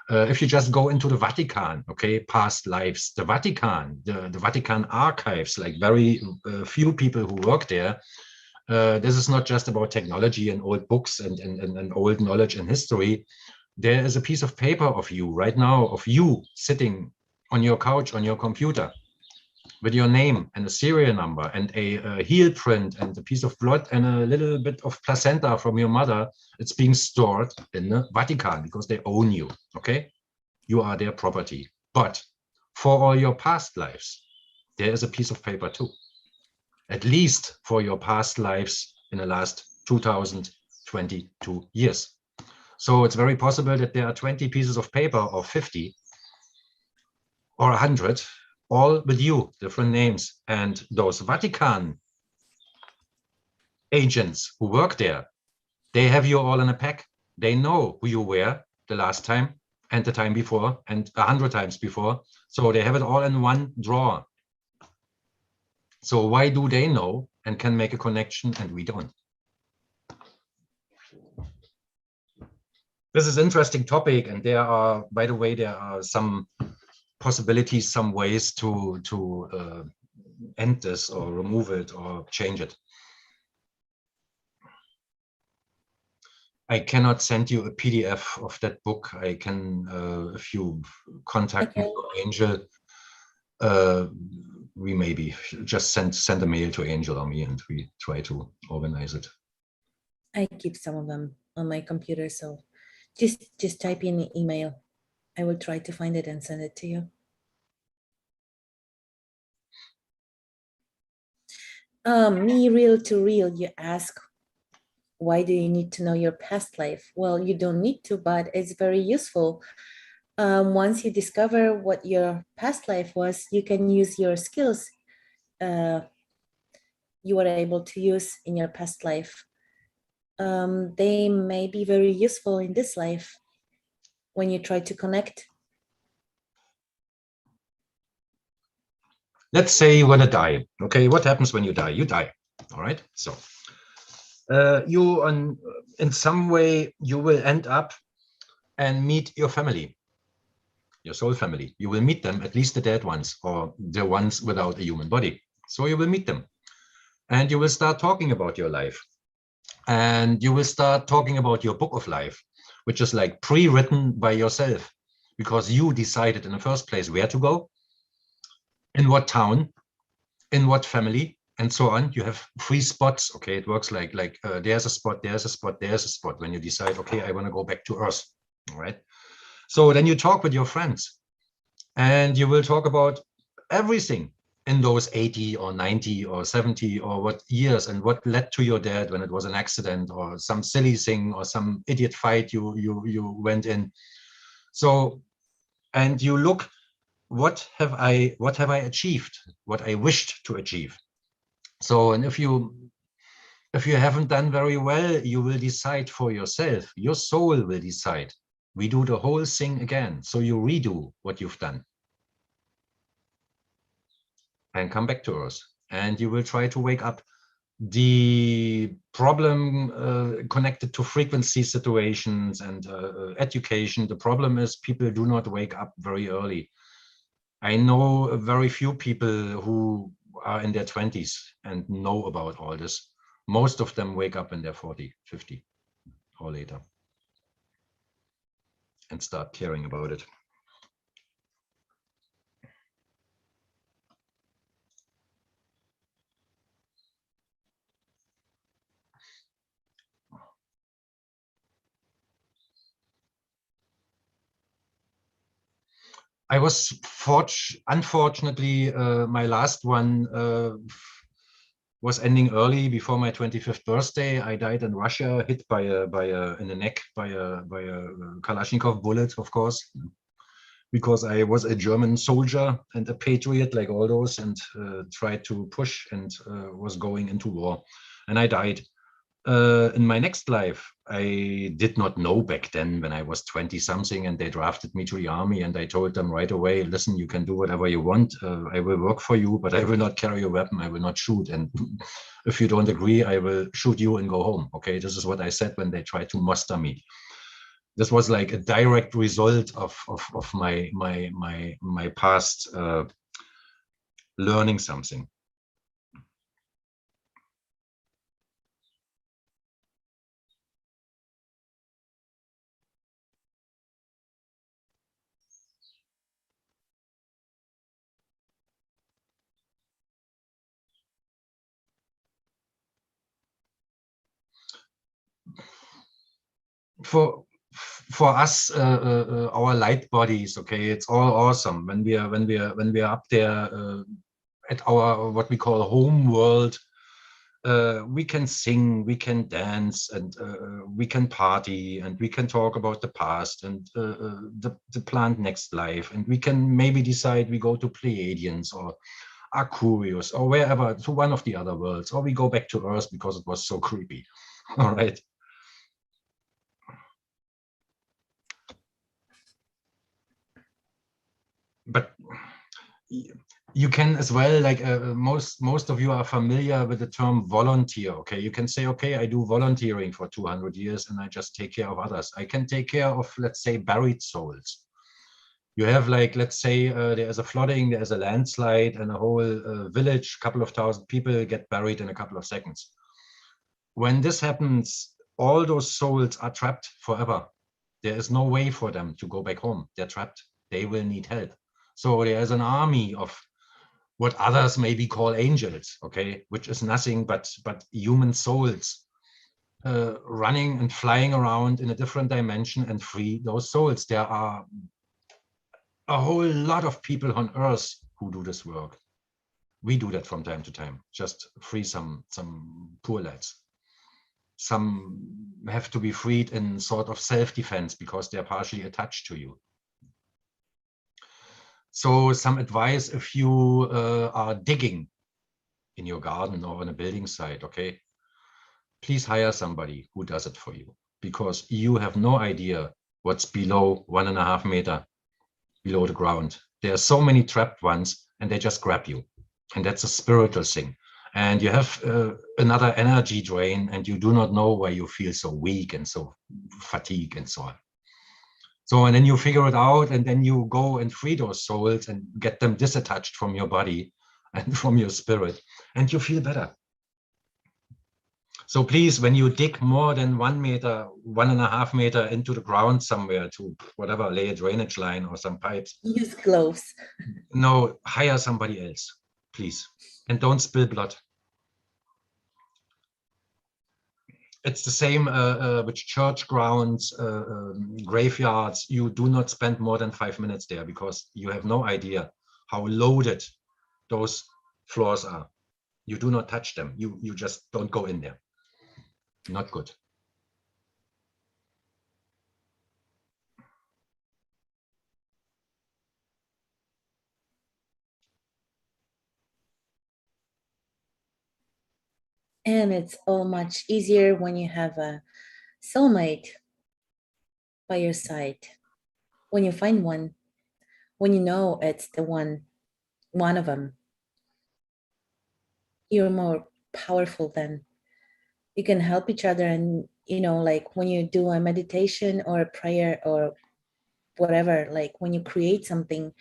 If you just go into the Vatican, okay, past lives, the Vatican, the Vatican archives, like very few people who work there, this is not just about technology and old books and old knowledge and history. There is a piece of paper of you right now, of you sitting on your couch, on your computer, with your name and a serial number and a heel print and a piece of blood and a little bit of placenta from your mother. It's being stored in the Vatican because they own you, okay? You are their property. But for all your past lives, there is a piece of paper too. At least for your past lives in the last 2022 years. So it's very possible that there are 20 pieces of paper or 50 or 100 all with you, different names. And those Vatican agents who work there, they have you all in a pack. They know who you were the last time and the time before and 100 times before. So they have it all in one drawer. So why do they know and can make a connection and we don't? This is an interesting topic, and there are, by the way, there are some possibilities, some ways to end this or remove it or change it. I cannot send you a PDF of that book. I can, if you contact me or Angel, we maybe just send a mail to Angel or me, and we try to organize it. I keep some of them on my computer, so just type in the email. I will try to find it and send it to you. Me real to real, you ask, why do you need to know your past life? Well, you don't need to, but it's very useful. Once you discover what your past life was, you can use your skills you were able to use in your past life. They may be very useful in this life when you try to connect. Let's say you want to die. Okay, what happens when you die? You die. All right. So in some way you will end up and meet your family. your soul family. You will meet them, at least the dead ones, or the ones without a human body. So you will meet them, and you will start talking about your life, and you will start talking about your book of life, which is like pre-written by yourself, because you decided in the first place where to go, in what town, in what family, and so on. You have 3 spots. Okay, it works like there's a spot, there's a spot, there's a spot. When you decide, okay, I want to go back to Earth. All right. So then you talk with your friends, and you will talk about everything in those 80 or 90 or 70 or what years, and what led to your death when it was an accident or some silly thing or some idiot fight you went in. So, and you look, what have I achieved, what I wished to achieve. So, and if you haven't done very well, you will decide for yourself. Your soul will decide. We do the whole thing again. So you redo what you've done and come back to Earth, and you will try to wake up. The problem connected to frequency situations and education, the problem is people do not wake up very early. I know very few people who are in their 20s and know about all this. Most of them wake up in their 40, 50 or later and start caring about it. I was unfortunately, my last one was ending early before my 25th birthday. I died in Russia, hit in the neck by a Kalashnikov bullet, of course, because I was a German soldier and a patriot like all those, and tried to push and was going into war, and I died. In my next life, I did not know back then when I was 20 something and they drafted me to the army, and I told them right away, listen, you can do whatever you want. I will work for you, but I will not carry a weapon. I will not shoot. And if you don't agree, I will shoot you and go home. Okay, this is what I said when they tried to muster me. This was like a direct result of my past learning something. For us, our light bodies, okay, it's all awesome when we are up there at our what we call home world. We can sing, we can dance, and we can party, and we can talk about the past and the planned next life, and we can maybe decide we go to Pleiadians or Aquarius or wherever, to one of the other worlds, or we go back to Earth because it was so creepy. All right. But you can as well, like most of you are familiar with the term volunteer. Okay, you can say, okay, I do volunteering for 200 years and I just take care of others. I can take care of, let's say, buried souls. You have, like, let's say there is a flooding, there is a landslide, and a whole village, couple of thousand people get buried in a couple of seconds. When this happens, all those souls are trapped forever. There is no way for them to go back home. They're trapped. They will need help. So there is an army of what others maybe call angels, okay, which is nothing but human souls running and flying around in a different dimension and free those souls. There are a whole lot of people on Earth who do this work. We do that from time to time, just free some poor lads. Some have to be freed in sort of self-defense because they're partially attached to you. So some advice, if you are digging in your garden or on a building site, okay, please hire somebody who does it for you, because you have no idea what's below 1.5 meters below the ground. There are so many trapped ones and they just grab you. And that's a spiritual thing. And you have another energy drain and you do not know why you feel so weak and so fatigued and so on. So, and then you figure it out, and then you go and free those souls and get them disattached from your body and from your spirit, and you feel better. So please, when you dig more than 1 meter, 1.5 meter into the ground somewhere to whatever, lay a drainage line or some pipes. Use gloves. No, hire somebody else, please. And don't spill blood. It's the same with church grounds, graveyards. You do not spend more than 5 minutes there because you have no idea how loaded those floors are. You do not touch them. You just don't go in there. Not good. And it's all much easier when you have a soulmate by your side. When you find one, when you know it's the one of them, you're more powerful then. You can help each other, and like when you do a meditation or a prayer or whatever, like when you create something,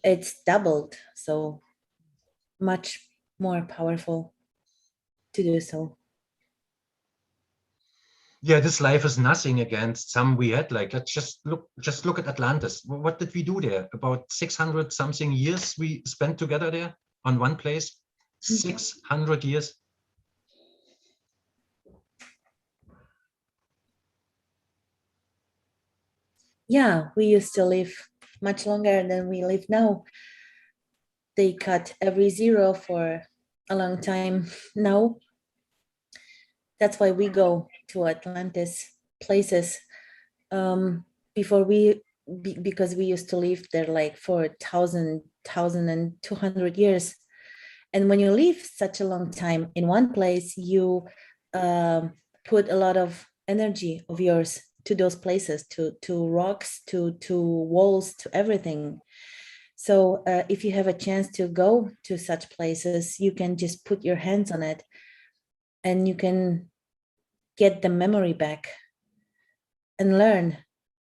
it's doubled. So much more powerful to do so. Yeah, this life is nothing against some we had. Like, let's just look at Atlantis. What did we do there? About 600 something years we spent together there on one place. 600 years. Yeah, we used to live much longer than we live now. They cut every zero for a long time now. That's why we go to Atlantis places before because we used to live there like for 1,200 years. And when you live such a long time in one place, you put a lot of energy of yours to those places, to rocks, to walls, to everything. So if you have a chance to go to such places, you can just put your hands on it and you can get the memory back and learn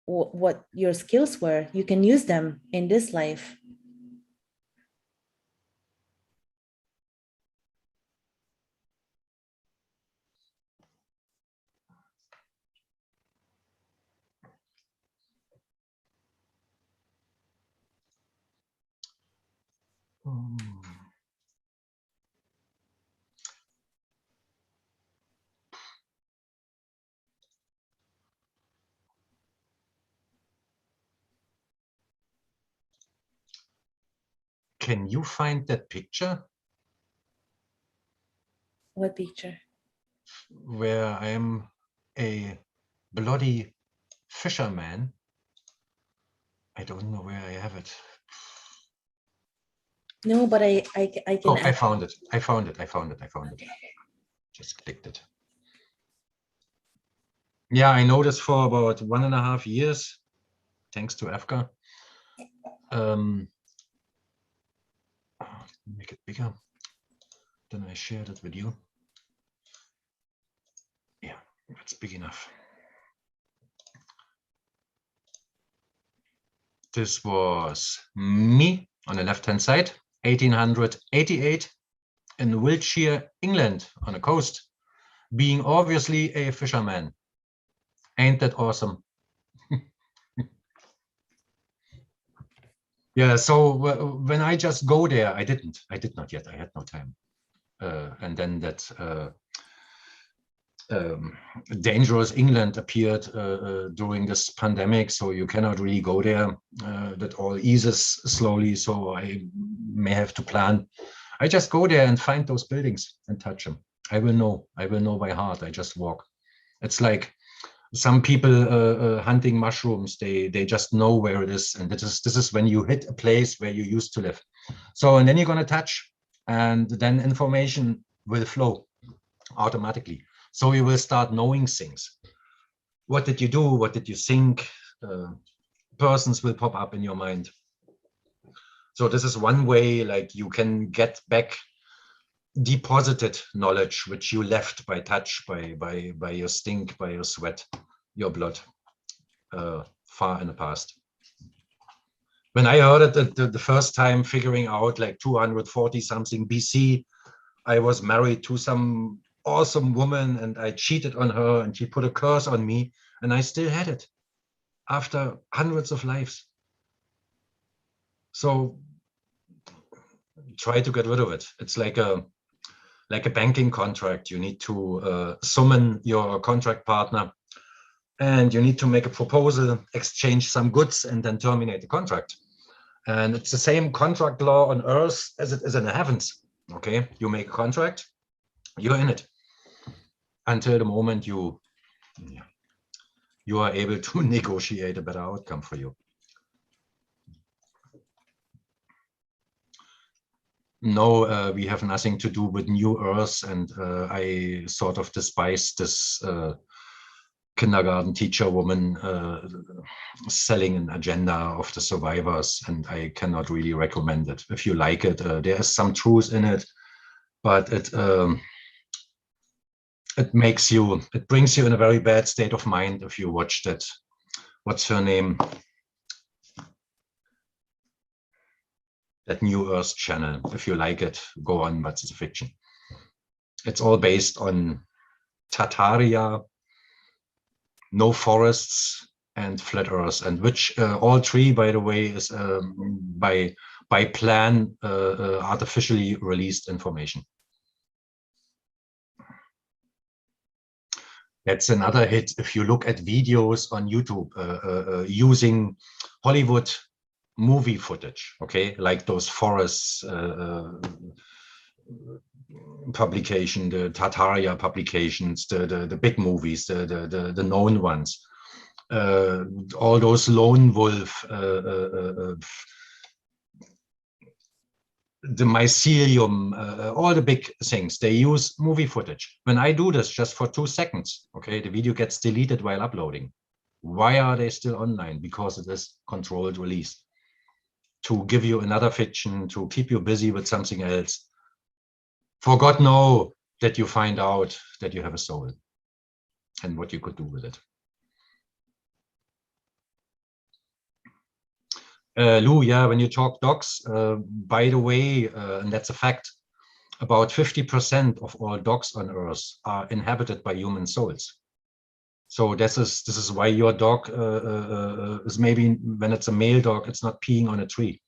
what your skills were. You can use them in this life. Can you find that picture? What picture? Where I am a bloody fisherman. I don't know where I have it. No, but I can. Oh, I found it. I found it. Just clicked it. Yeah, I know this for about 1.5 years, thanks to Efka. Make it bigger. Then I shared it with you. Yeah, that's big enough. This was me on the left-hand side, 1888 in Wiltshire, England, on the coast, being obviously a fisherman. Ain't that awesome? Yeah, so when I just go there, I did not yet, I had no time. And then that dangerous England appeared during this pandemic, so you cannot really go there. That all eases slowly, so I may have to plan. I just go there and find those buildings and touch them. I will know by heart. I just walk. It's like some people hunting mushrooms. They just know where it is, and this is when you hit a place where you used to live. So, and then you're gonna touch, and then information will flow automatically. So you will start knowing things. What did you do? What did you think? Persons will pop up in your mind. So this is one way, like, you can get back deposited knowledge which you left by touch, by your stink, by your sweat, your blood, far in the past. When I heard it the first time, figuring out like 240 something BC, I was married to some awesome woman and I cheated on her and she put a curse on me and I still had it after hundreds of lives. So try to get rid of it. It's like a banking contract. You need to summon your contract partner and you need to make a proposal, exchange some goods, and then terminate the contract. And it's the same contract law on earth as it is in the heavens. Okay, you make a contract, you're in it until the moment you are able to negotiate a better outcome for you. No, we have nothing to do with New Earth, and I sort of despise this kindergarten teacher woman selling an agenda of the survivors, and I cannot really recommend it. If you like it, there is some truth in it, but it brings you in a very bad state of mind if you watch that. What's her name? That New Earth channel. If you like it, go on, but it's a fiction. It's all based on Tartaria, no forests, and flat Earth, and which all three, by the way, is by plan artificially released information. That's another hit. If you look at videos on YouTube using Hollywood movie footage, okay, like those forests publication, the Tartaria publications, the big movies, the known ones, all those lone wolf, the mycelium, all the big things, they use movie footage. When I do this just for 2 seconds, okay, the video gets deleted while uploading. Why are they still online? Because it is controlled release. To give you another fiction, to keep you busy with something else. For God know that you find out that you have a soul and what you could do with it. Lou, yeah, when you talk dogs, by the way, and that's a fact, about 50% of all dogs on Earth are inhabited by human souls. So this is why your dog is maybe, when it's a male dog, it's not peeing on a tree.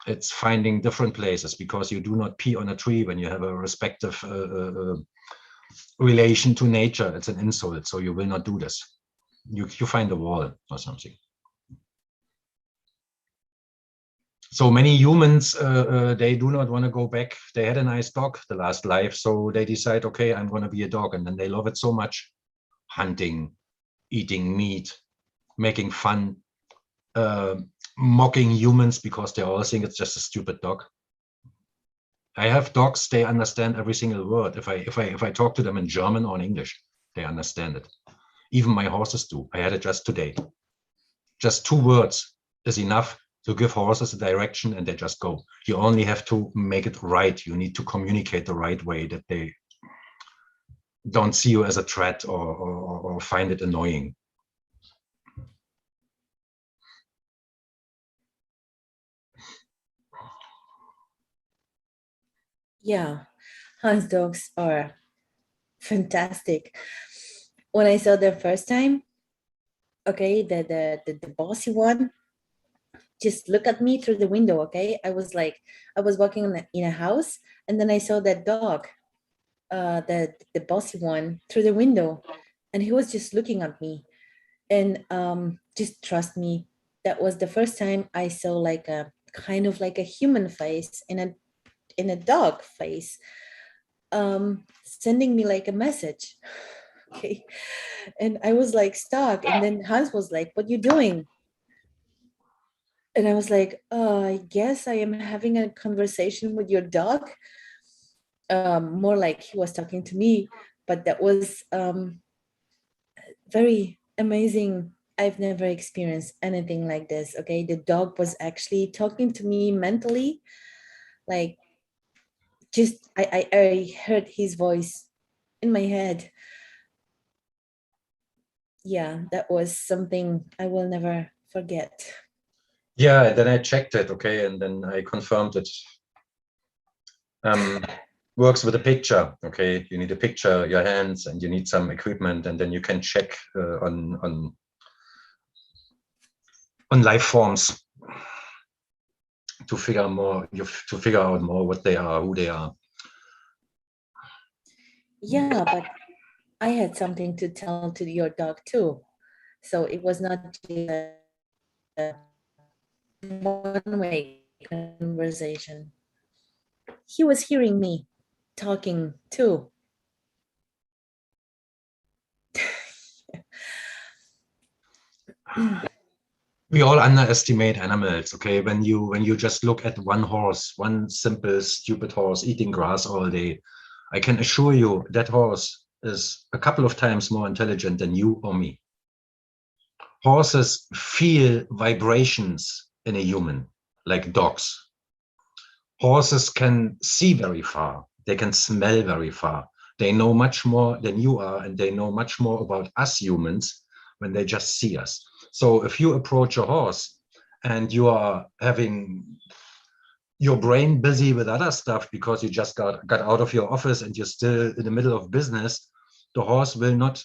It's finding different places, because you do not pee on a tree when you have a respective relation to nature. It's an insult, so you will not do this. You find a wall or something. So many humans, they do not want to go back. They had a nice dog the last life, so they decide, okay, I'm going to be a dog, and then they love it so much. Hunting, eating meat, making fun, mocking humans because they all think it's just a stupid dog. I have dogs, they understand every single word. If I talk to them in German or in English, they understand it. Even my horses do. I had it just today. Just 2 words is enough to give horses a direction, and they just go. You only have to make it right. You need to communicate the right way, that they don't see you as a threat or find it annoying. Yeah, Hans dogs are fantastic. When I saw the first time, okay, the bossy one just look at me through the window, okay? I was walking in a house, and then I saw that dog, the bossy one, through the window, and he was just looking at me. And just trust me, that was the first time I saw like a kind of like a human face in a dog face, sending me like a message. Okay. And I was like stuck. And then Hans was like, "What you doing?" And I was like, I guess I am having a conversation with your dog. More like he was talking to me, but that was very amazing. I've never experienced anything like this. Okay. The dog was actually talking to me mentally. Like, just I heard his voice in my head. yeah, that was something I will never forget. Yeah, and then I checked it, okay, and then I confirmed it. Works with a picture, okay. You need a picture, your hands, and you need some equipment, and then you can check on life forms to figure more, to figure out more what they are, who they are. Yeah, but I had something to tell to your dog too. So it was not just a one-way conversation. He was hearing me talking too. We all underestimate animals, okay. When you just look at one horse, one simple stupid horse eating grass all day, I can assure you that horse is a couple of times more intelligent than you or me. Horses feel vibrations in a human, like dogs. Horses can see very far. They can smell very far. They know much more than you are, and they know much more about us humans when they just see us. So if you approach a horse and you are having your brain busy with other stuff because you just got out of your office and you're still in the middle of business, the horse will not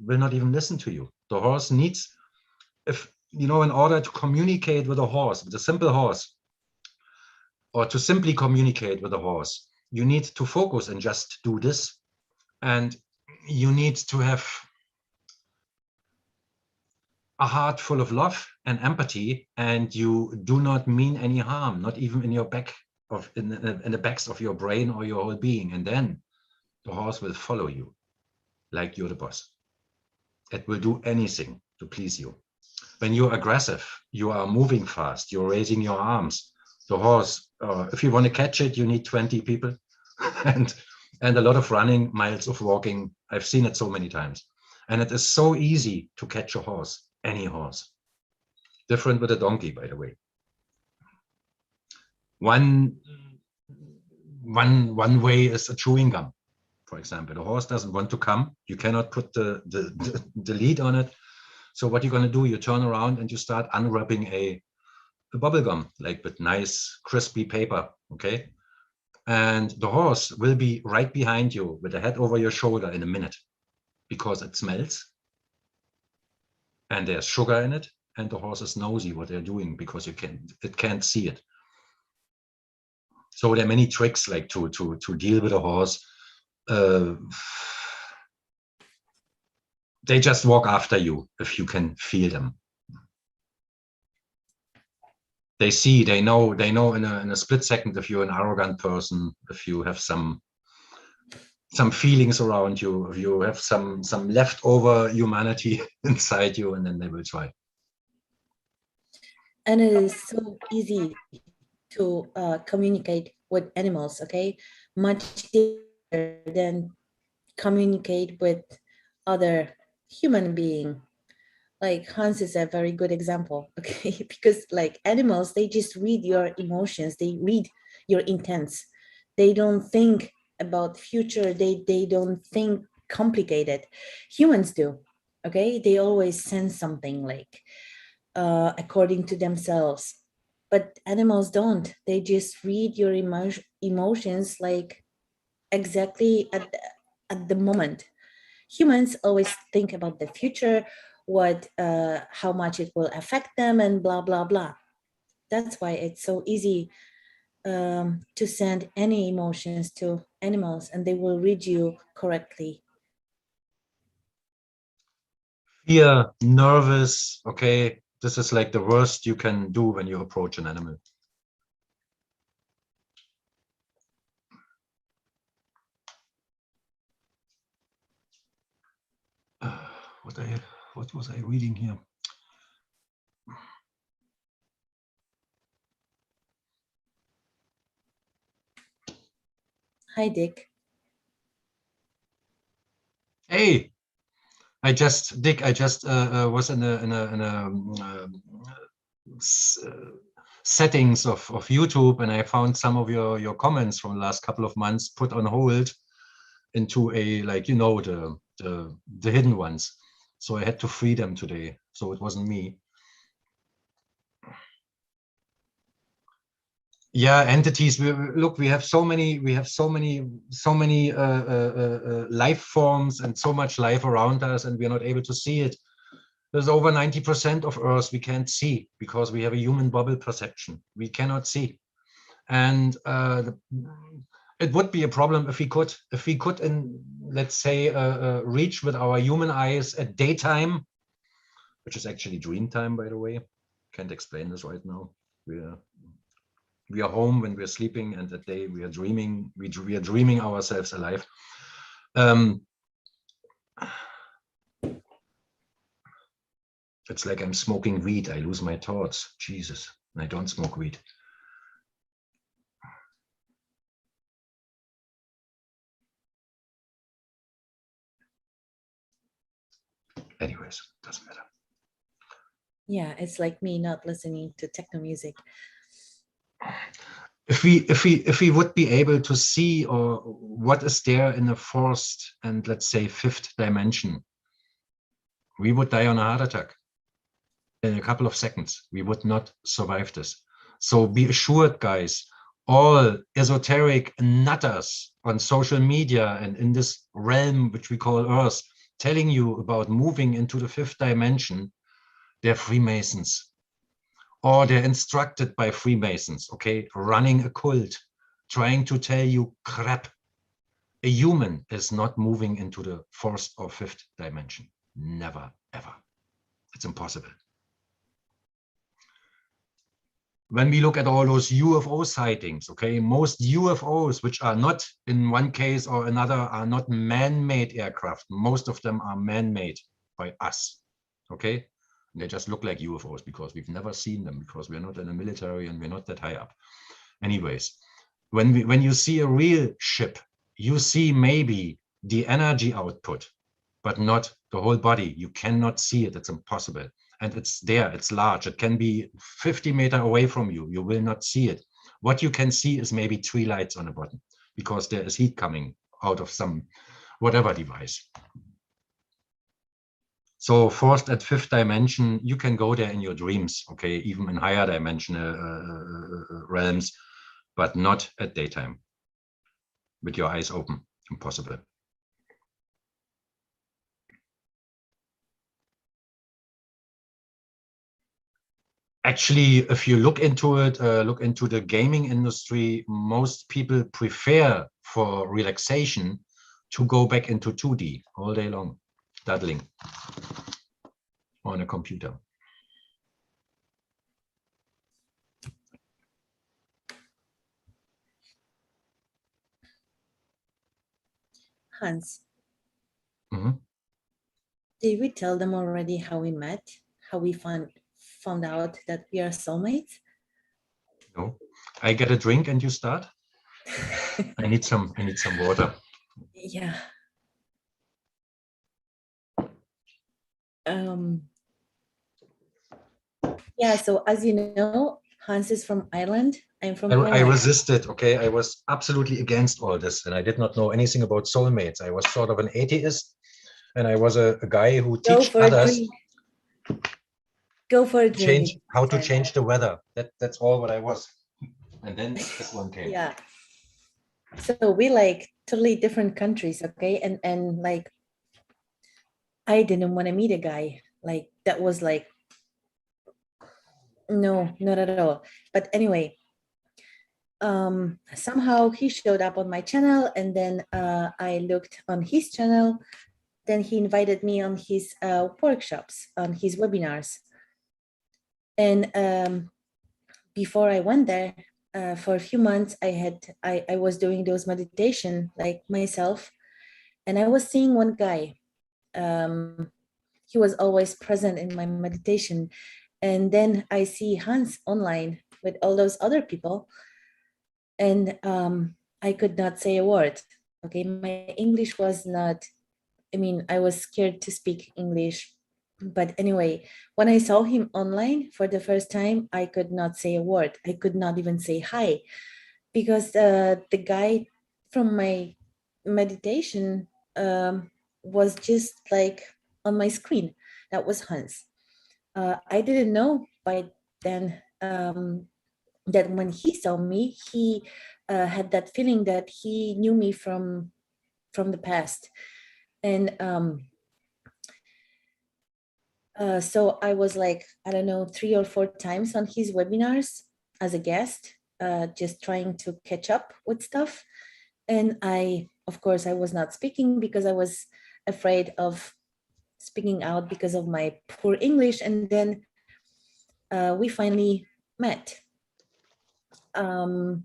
even listen to you. The horse needs, if you know, in order to communicate with a horse, with a simple horse, or to simply communicate with a horse, you need to focus and just do this. And you need to have a heart full of love and empathy, and you do not mean any harm, not even in your back of in the backs of your brain or your whole being. And then the horse will follow you like you're the boss. It will do anything to please you. When you're aggressive, you are moving fast, you're raising your arms. The horse, if you want to catch it, you need 20 people and a lot of running, miles of walking. I've seen it so many times. And it is so easy to catch a horse, any horse. Different with a donkey, by the way. One way is a chewing gum, for example. The horse doesn't want to come. You cannot put the lead on it. So what you're going to do, you turn around and you start unwrapping a bubble gum, like with nice crispy paper, okay? And the horse will be right behind you with the head over your shoulder in a minute, because it smells and there's sugar in it, and the horse is nosy what they're doing because it can't see it. So there are many tricks like to deal with a horse. They just walk after you if you can feel them. They see, they know in a split second if you're an arrogant person, if you have some feelings around you, if you have some leftover humanity inside you, and then they will try. And it is so easy to communicate with animals, okay? Much easier than communicate with other human being. Like Hans is a very good example, okay? Because like animals, they just read your emotions, they read your intents. They don't think about future, they don't think complicated. Humans do, okay? They always sense something like according to themselves. But animals don't. They just read your emotions like exactly at the moment. Humans always think about the future, what how much it will affect them, and blah blah blah. That's why it's so easy to send any emotions to animals, and they will read you correctly. Fear, nervous, okay, this is like the worst you can do when you approach an animal. What was I reading here? Hi, Dick. Hey, Dick, I just was in a settings of YouTube, and I found some of your comments from the last couple of months put on hold into a, like, you know, the hidden ones. So I had to free them today. So it wasn't me. Yeah, entities. Look, we have so many life forms and so much life around us, and we are not able to see it. There's over 90% of Earth we can't see because we have a human bubble perception. We cannot see, and it would be a problem if we could, in let's say, reach with our human eyes at daytime, which is actually dream time, by the way. Can't explain this right now. We are home when we're sleeping, and at day we are dreaming. We are dreaming ourselves alive. It's like I'm smoking weed. I lose my thoughts. Jesus, I don't smoke weed. Anyways, doesn't matter. Yeah, it's like me not listening to techno music. If we would be able to see or what is there in the fourth and let's say fifth dimension, we would die on a heart attack in a couple of seconds. We would not survive this. So be assured, guys, all esoteric nutters on social media and in this realm which we call Earth, telling you about moving into the fifth dimension, they're Freemasons, or they're instructed by Freemasons, okay, running a cult, trying to tell you crap. A human is not moving into the fourth or fifth dimension. Never, ever. It's impossible. When we look at all those UFO sightings, okay, most UFOs, which are not in one case or another, are not man-made aircraft. Most of them are man-made by us, okay? They just look like UFOs because we've never seen them, because we're not in the military and we're not that high up. Anyways, when you see a real ship, you see maybe the energy output, but not the whole body. You cannot see it. It's impossible. And it's there, it's large. It can be 50 meters away from you. You will not see it. What you can see is maybe 3 lights on the bottom because there is heat coming out of some whatever device. So fourth and fifth dimension, you can go there in your dreams, okay, even in higher dimensional realms, but not at daytime with your eyes open. Impossible. Actually, if you look into it, look into the gaming industry, most people prefer for relaxation to go back into 2D all day long, daddling on a computer. Hans, Mm-hmm. did we tell them already how we met? How we found out that we are soulmates? No, I get a drink and you start. I need some water. Yeah. Yeah, so as you know, Hans is from Ireland. I'm from I Ireland. resisted, okay? I was absolutely against all this, and I did not know anything about soulmates. I was sort of an atheist, and I was a guy who teach others Go for a drink. how to change the weather. That's all what I was. And then this one came. Yeah. So we like totally different countries, okay? And like I didn't want to meet a guy like that was like no, not at all. But anyway, somehow he showed up on my channel, and then I looked on his channel. Then he invited me on his workshops, on his webinars. And before I went there, for a few months, I was doing those meditation like myself, and I was seeing one guy. He was always present in my meditation, and then I see Hans online with all those other people, and I could not say a word. Okay, my English was not. I mean, I was scared to speak English. But anyway, when I saw him online for the first time, I could not say a word. I could not even say hi because the guy from my meditation was just like on my screen. That was Hans. I didn't know by then that when he saw me, he had that feeling that he knew me from the past. And so I was like, I don't know, 3 or 4 times on his webinars as a guest, just trying to catch up with stuff. And of course, I was not speaking because I was afraid of speaking out because of my poor English. And then we finally met. And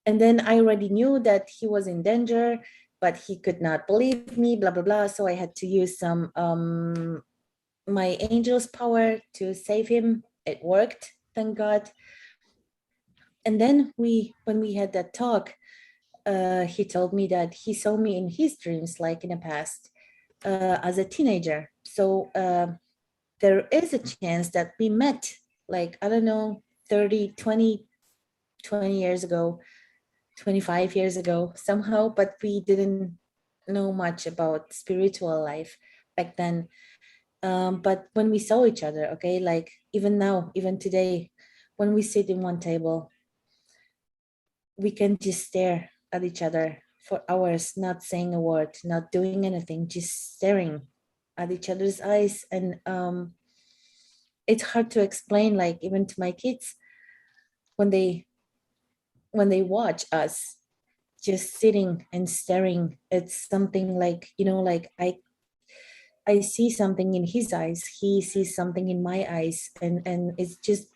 then I already knew that he was in danger, but he could not believe me, blah, blah, blah. So I had to use some my angel's power to save him. It worked, thank God. And then when we had that talk, he told me that he saw me in his dreams, like in the past, as a teenager. So there is a chance that we met, like, I don't know, 30, 20 years ago, 25 years ago somehow, but we didn't know much about spiritual life back then. But when we saw each other, okay, like even now, even today, when we sit in one table, we can just stare at each other for hours, not saying a word, not doing anything, just staring at each other's eyes. And it's hard to explain, like even to my kids, when they watch us just sitting and staring. It's something like, you know, like I see something in his eyes, he sees something in my eyes, and it's just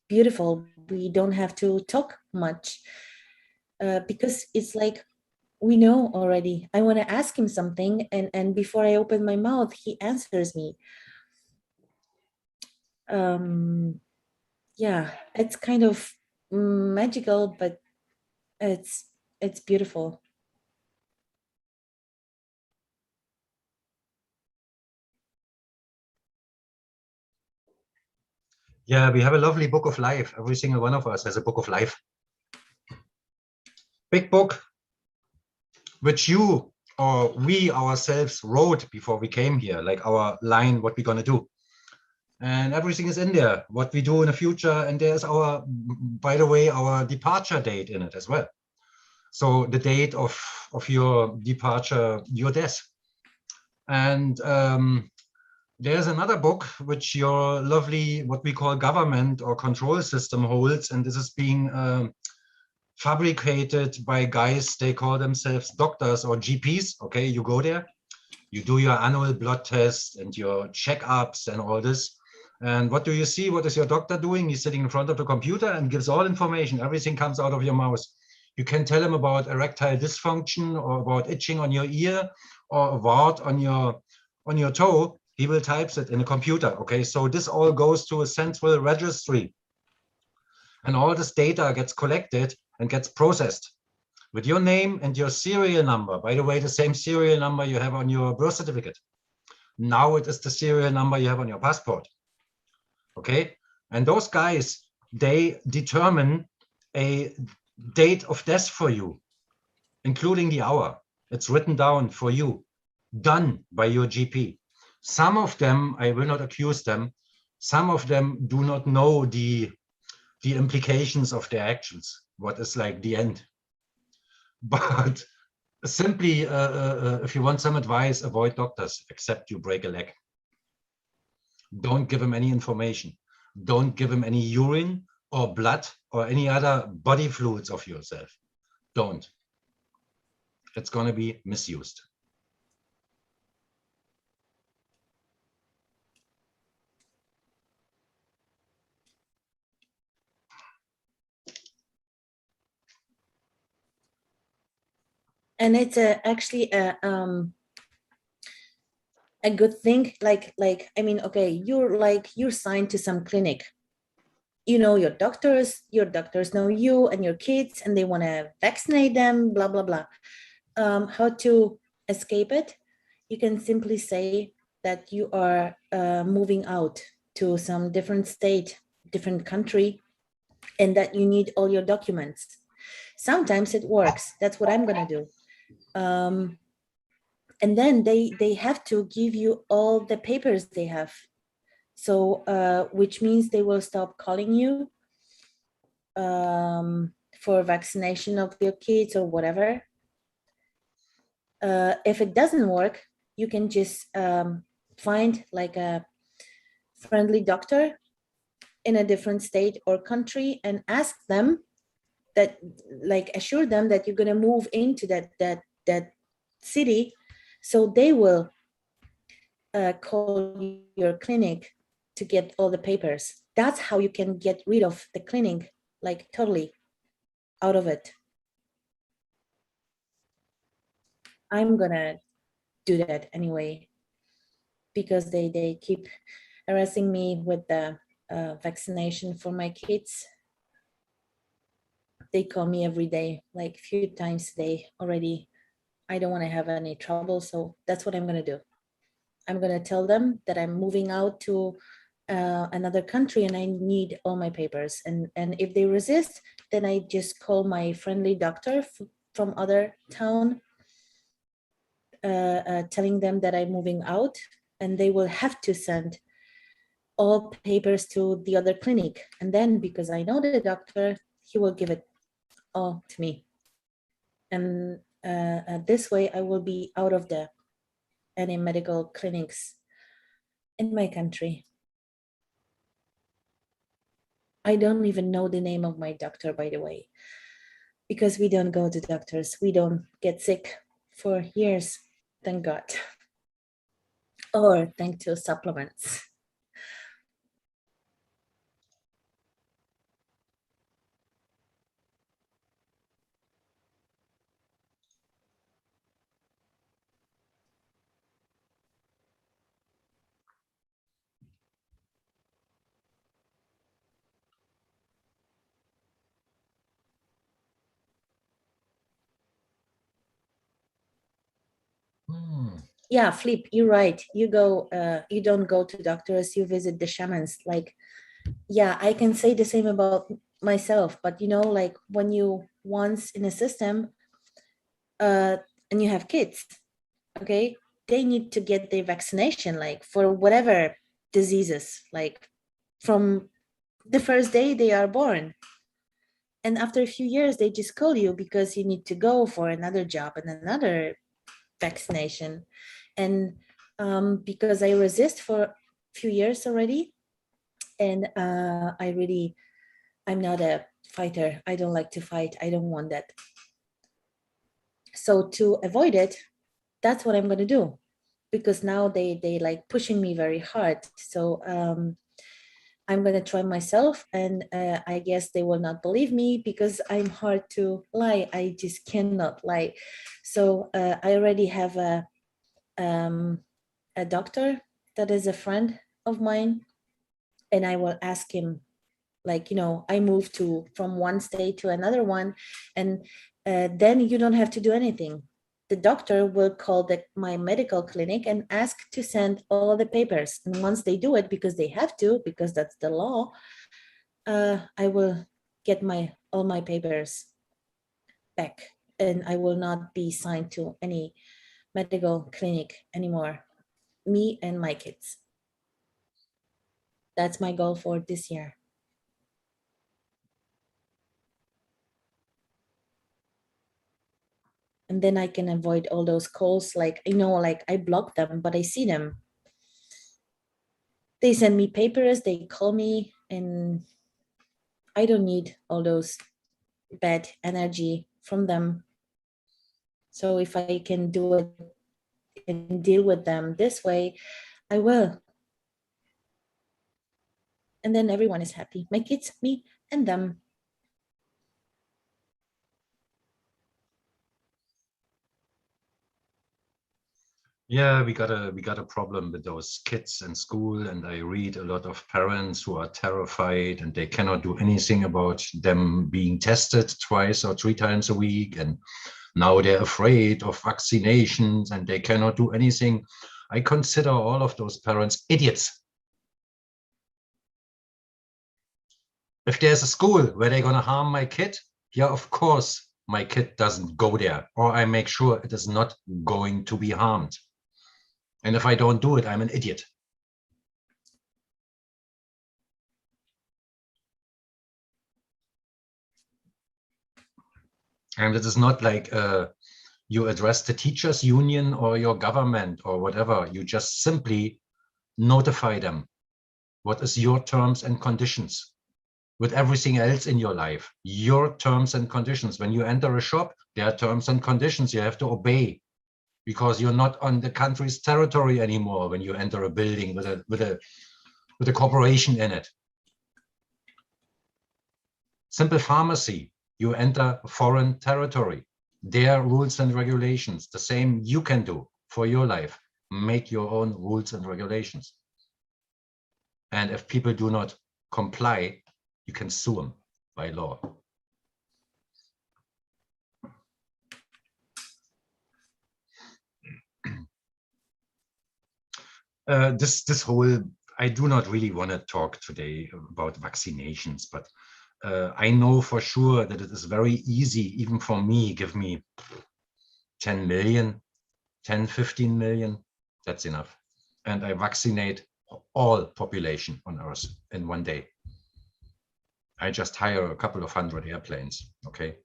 beautiful. We don't have to talk much because it's like we know already. I want to ask him something, and before I open my mouth, he answers me. Yeah, it's kind of magical, but it's beautiful. Yeah, we have a lovely book of life. Every single one of us has a book of life. Big book, which you or we ourselves wrote before we came here, like our line, what we're going to do. And everything is in there, what we do in the future. And there's our, by the way, our departure date in it as well. So the date of your departure, your death. And there's another book which your lovely, what we call government or control system holds. And this is being fabricated by guys, they call themselves doctors or GPs. Okay, you go there, you do your annual blood test and your checkups and all this. And what do you see? What is your doctor doing? He's sitting in front of the computer and gives all information. Everything comes out of your mouth. You can tell him about erectile dysfunction or about itching on your ear or a wart on your toe. He will type it in a computer. Okay, so this all goes to a central registry. And all this data gets collected and gets processed with your name and your serial number. By the way, the same serial number you have on your birth certificate. Now it is the serial number you have on your passport. Okay, and those guys, they determine a date of death for you, including the hour. It's written down for you, done by your GP. Some of them, I will not accuse them, some of them do not know the implications of their actions, what is like the end. But simply, if you want some advice, avoid doctors, except you break a leg. Don't give them any information. Don't give them any urine or blood or any other body fluids of yourself. Don't. It's going to be misused. And it's actually a good thing. Like I mean, okay, you're signed to some clinic. You know your doctors know you and your kids, and they want to vaccinate them, blah blah blah. How to escape it? You can simply say that you are moving out to some different state, different country, and that you need all your documents. Sometimes it works. That's what I'm gonna do. And then they have to give you all the papers they have. So which means they will stop calling you for vaccination of your kids or whatever. If it doesn't work, you can just find like a friendly doctor in a different state or country and ask them that, like, assure them that you're going to move into that city, so they will call your clinic to get all the papers. That's how you can get rid of the clinic, like totally out of it. I'm gonna do that anyway, because they keep harassing me with the vaccination for my kids. They call me every day, like a few times a day already. I don't want to have any trouble, so that's what I'm gonna do. I'm gonna tell them that I'm moving out to another country and I need all my papers. And if they resist, then I just call my friendly doctor from other town, telling them that I'm moving out, and they will have to send all papers to the other clinic. And then, because I know the doctor, he will give it all to me. And this way I will be out of any medical clinics in my country. I don't even know the name of my doctor, by the way, because we don't go to doctors. We don't get sick for years, thank God. Or thanks to supplements. Yeah, Flip, you're right. You don't go to doctors, you visit the shamans. Like, yeah, I can say the same about myself, but like when you once in a system, uh, and you have kids, okay, they need to get their vaccination, like for whatever diseases, like from the first day they are born. And after a few years, they just call you because you need to go for another job and another vaccination. And because I resist for a few years already, and I'm not a fighter. I don't like to fight. I don't want that. So to avoid it, that's what I'm going to do, because now they like pushing me very hard. So I'm going to try myself, and I guess they will not believe me because I'm hard to lie. I just cannot lie. So I already have a doctor that is a friend of mine, and I will ask him, like, I moved from one state to another one, and then you don't have to do anything. The doctor will call my medical clinic and ask to send all the papers. And once they do it, because they have to, because that's the law, I will get all my papers back, and I will not be signed to any medical clinic anymore. Me and my kids. That's my goal for this year. And then I can avoid all those calls. Like, like I block them, but I see them. They send me papers, they call me, and I don't need all those bad energy from them. So if I can do it and deal with them this way, I will. And then everyone is happy. My kids, me, and them. Yeah, we got a problem with those kids in school, and I read a lot of parents who are terrified and they cannot do anything about them being tested twice or three times a week, and now they're afraid of vaccinations and they cannot do anything. I consider all of those parents idiots. If there's a school where they're gonna harm my kid, yeah, of course my kid doesn't go there, or I make sure it is not going to be harmed. And if I don't do it, I'm an idiot. And it is not like you address the teachers union or your government or whatever. You just simply notify them. What is your terms and conditions? With everything else in your life, your terms and conditions. When you enter a shop, there are terms and conditions you have to obey, because you're not on the country's territory anymore when you enter a building with a corporation in it. Simple pharmacy, you enter foreign territory. Their rules and regulations, the same you can do for your life. Make your own rules and regulations. And if people do not comply, you can sue them by law. This whole, I do not really want to talk today about vaccinations, but I know for sure that it is very easy, even for me. Give me 10 million, 10, 15 million, that's enough. And I vaccinate all population on Earth in one day. I just hire a couple of hundred airplanes, okay?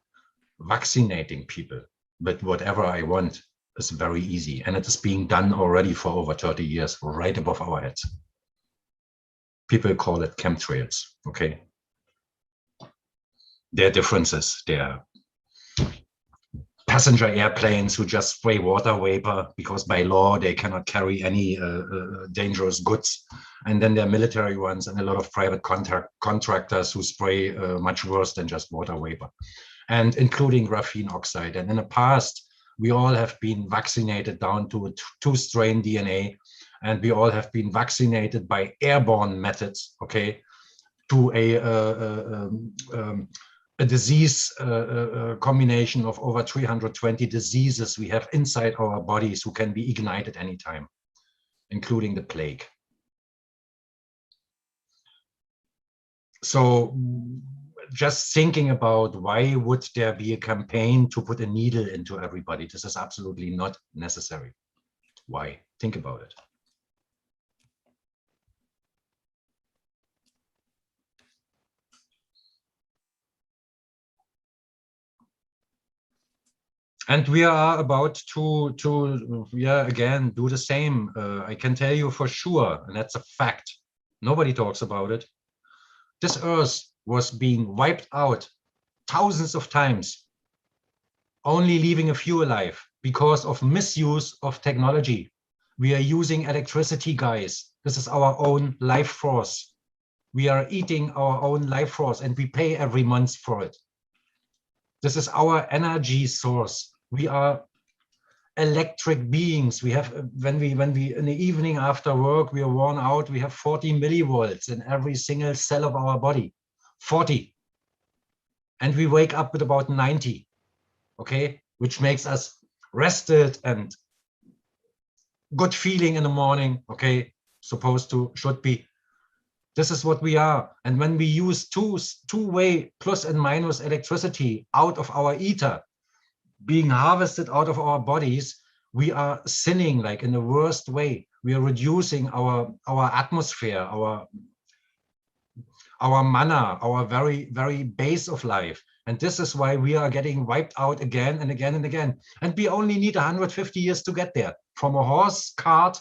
Vaccinating people with whatever I want is very easy. And it is being done already for over 30 years, right above our heads. People call it chemtrails, okay? There are differences. There are passenger airplanes who just spray water vapor because by law they cannot carry any dangerous goods. And then there are military ones and a lot of private contractors who spray much worse than just water vapor, and including graphene oxide. And in the past, we all have been vaccinated down to a two-strain DNA, and we all have been vaccinated by airborne methods, okay, to a disease combination of over 320 diseases we have inside our bodies who can be ignited anytime, including the plague. So just thinking about why would there be a campaign to put a needle into everybody? This is absolutely not necessary. Why? Think about it. And we are about to again, do the same. I can tell you for sure, and that's a fact. Nobody talks about it. This Earth was being wiped out thousands of times, only leaving a few alive because of misuse of technology. We are using electricity, guys. This is our own life force. We are eating our own life force and we pay every month for it. This is our energy source. We are electric beings. We have, when we in the evening after work, we are worn out, we have 40 millivolts in every single cell of our body, 40. And we wake up with about 90, okay? Which makes us rested and good feeling in the morning, okay? Should be. This is what we are. And when we use two-way plus and minus electricity out of our ether, being harvested out of our bodies, we are sinning like in the worst way. We are reducing our atmosphere, our mana, our very, very base of life. And this is why we are getting wiped out again and again and again. And we only need 150 years to get there, from a horse cart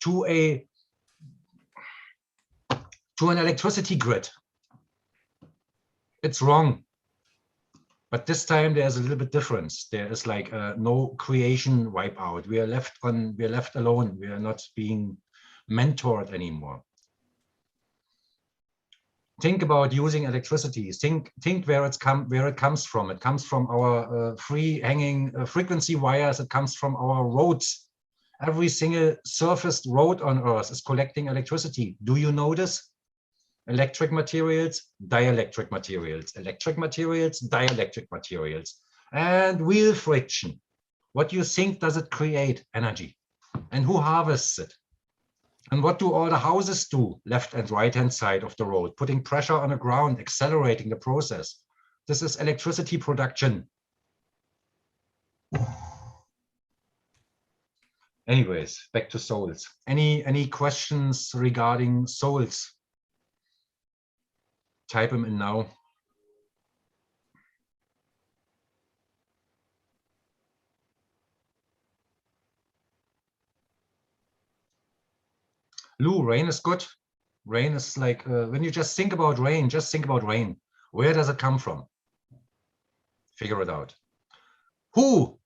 to an electricity grid. It's wrong. But this time there's a little bit difference. There is like no creation wipeout. We are left alone. We are not being mentored anymore. Think about using electricity. Think where it comes from. It comes from our free hanging frequency wires. It comes from our roads. Every single surfaced road on Earth is collecting electricity. Do you notice? Electric materials, dielectric materials, electric materials, dielectric materials, and wheel friction. What do you think does it create? Energy. And who harvests it? And what do all the houses do, left and right-hand side of the road? Putting pressure on the ground, accelerating the process. This is electricity production. Anyways, back to souls. Any questions regarding souls? Type them in now. Lou, rain is good. Rain is like, when you just think about rain, just think about rain. Where does it come from? Figure it out. Who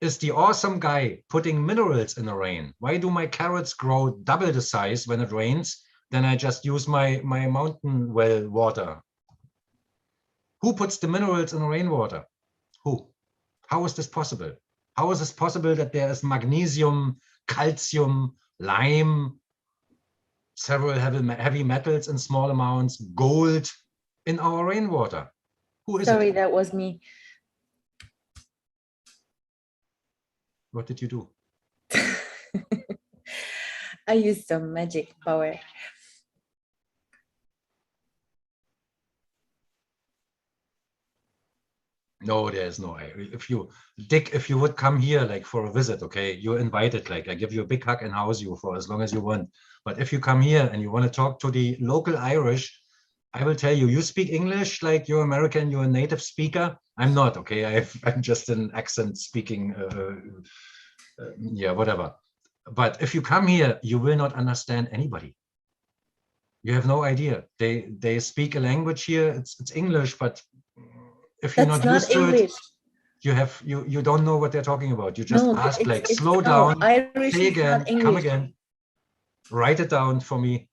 is the awesome guy putting minerals in the rain? Why do my carrots grow double the size when it rains? Then I just use my mountain well water. Who puts the minerals in the rainwater? Who? How is this possible? How is it possible that there is magnesium, calcium, lime, several heavy metals in small amounts, gold in our rainwater? Who is Sorry, it? that was me. What did you do? I used some magic power. No, there's no. If you, Dick, if you would come here like for a visit, okay, you're invited. Like I give you a big hug and house you for as long as you want. But if you come here and you want to talk to the local Irish, I will tell you, you speak English like you're American, you're a native speaker. I'm not, okay? I'm just an accent speaking, yeah, whatever. But if you come here, you will not understand anybody. You have no idea. They speak a language here. It's English, but if you're That's not used not to English. it, you don't know what they're talking about. You just No, ask like, it's slow no, down, Irish say is again, not come English. again, write it down for me.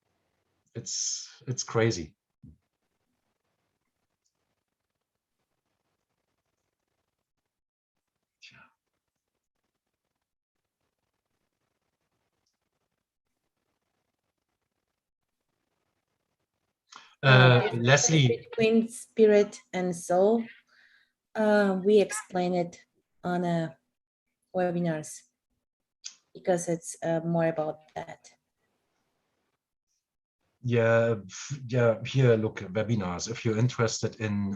It's crazy. Leslie, Between spirit and soul, we explain it on webinars because it's more about that. yeah, here, look, webinars. If you're interested in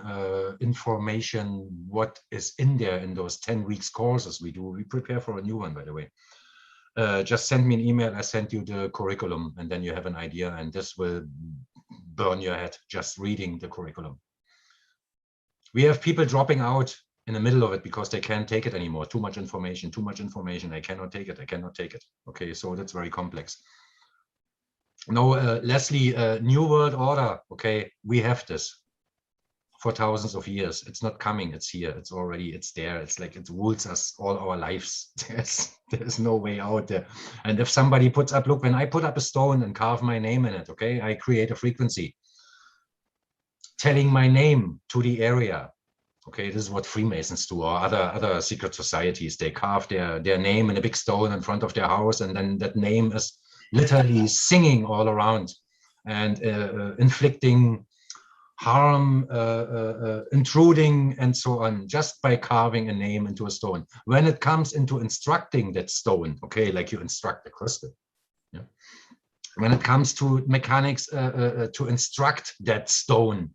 information, what is in there in those 10 weeks courses we do, we prepare for a new one, by the way. Just send me an email. I send you the curriculum, and then you have an idea, and this will burn your head just reading the curriculum. We have people dropping out in the middle of it because they can't take it anymore. Too much information, too much information. I cannot take it. I cannot take it. Okay, so that's very complex. No, Leslie, New World Order. Okay, we have this for thousands of years. It's not coming. It's here. It's already. It's there. It's like it rules us all our lives. There's no way out there. And if somebody puts up, look, when I put up a stone and carve my name in it, okay, I create a frequency telling my name to the area. Okay, this is what Freemasons do, or other secret societies. They carve their name in a big stone in front of their house, and then that name is literally singing all around and inflicting harm, intruding, and so on, just by carving a name into a stone. When it comes into instructing that stone, okay, like you instruct a crystal. Yeah. When it comes to mechanics, to instruct that stone,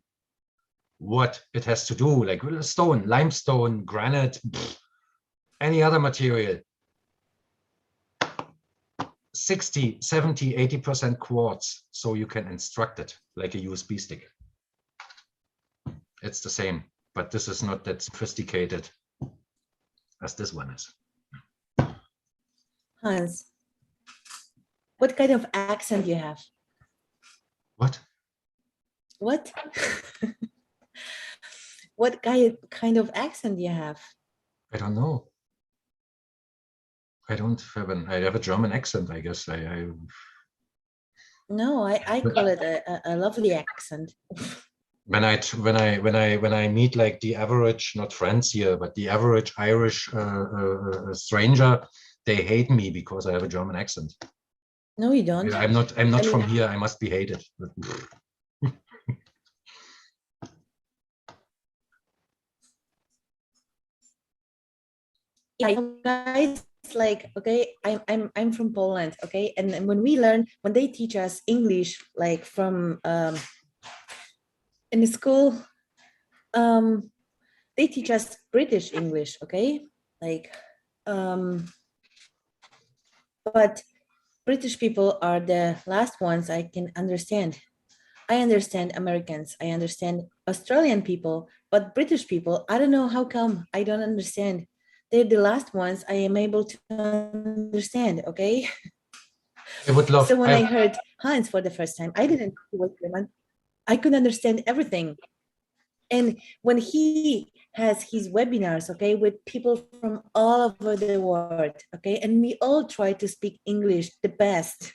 what it has to do, like stone, limestone, granite, any other material, 60, 70, 80% quartz, so you can instruct it like a USB stick. It's the same, but this is not that sophisticated as this one is. Hans, what kind of accent you have? What? What? What kind of accent you have? I don't know. I don't have I have a German accent, I guess. No, I call it a lovely accent. When I meet like the average, not friends here, but the average Irish stranger, they hate me because I have a German accent. No, you don't. I'm not from here. I must be hated. Yeah, guys, like, okay, I'm from Poland, okay, and when they teach us English, like from in the school, they teach us British English, okay, like, but British people are the last ones I can understand. I understand Americans, I understand Australian people, but British people, I don't know how come I don't understand. They're the last ones I am able to understand, okay? I would So love, when I heard Hans for the first time, I didn't know he was German. I couldn't understand everything. And when he has his webinars, okay, with people from all over the world, okay, and we all try to speak English the best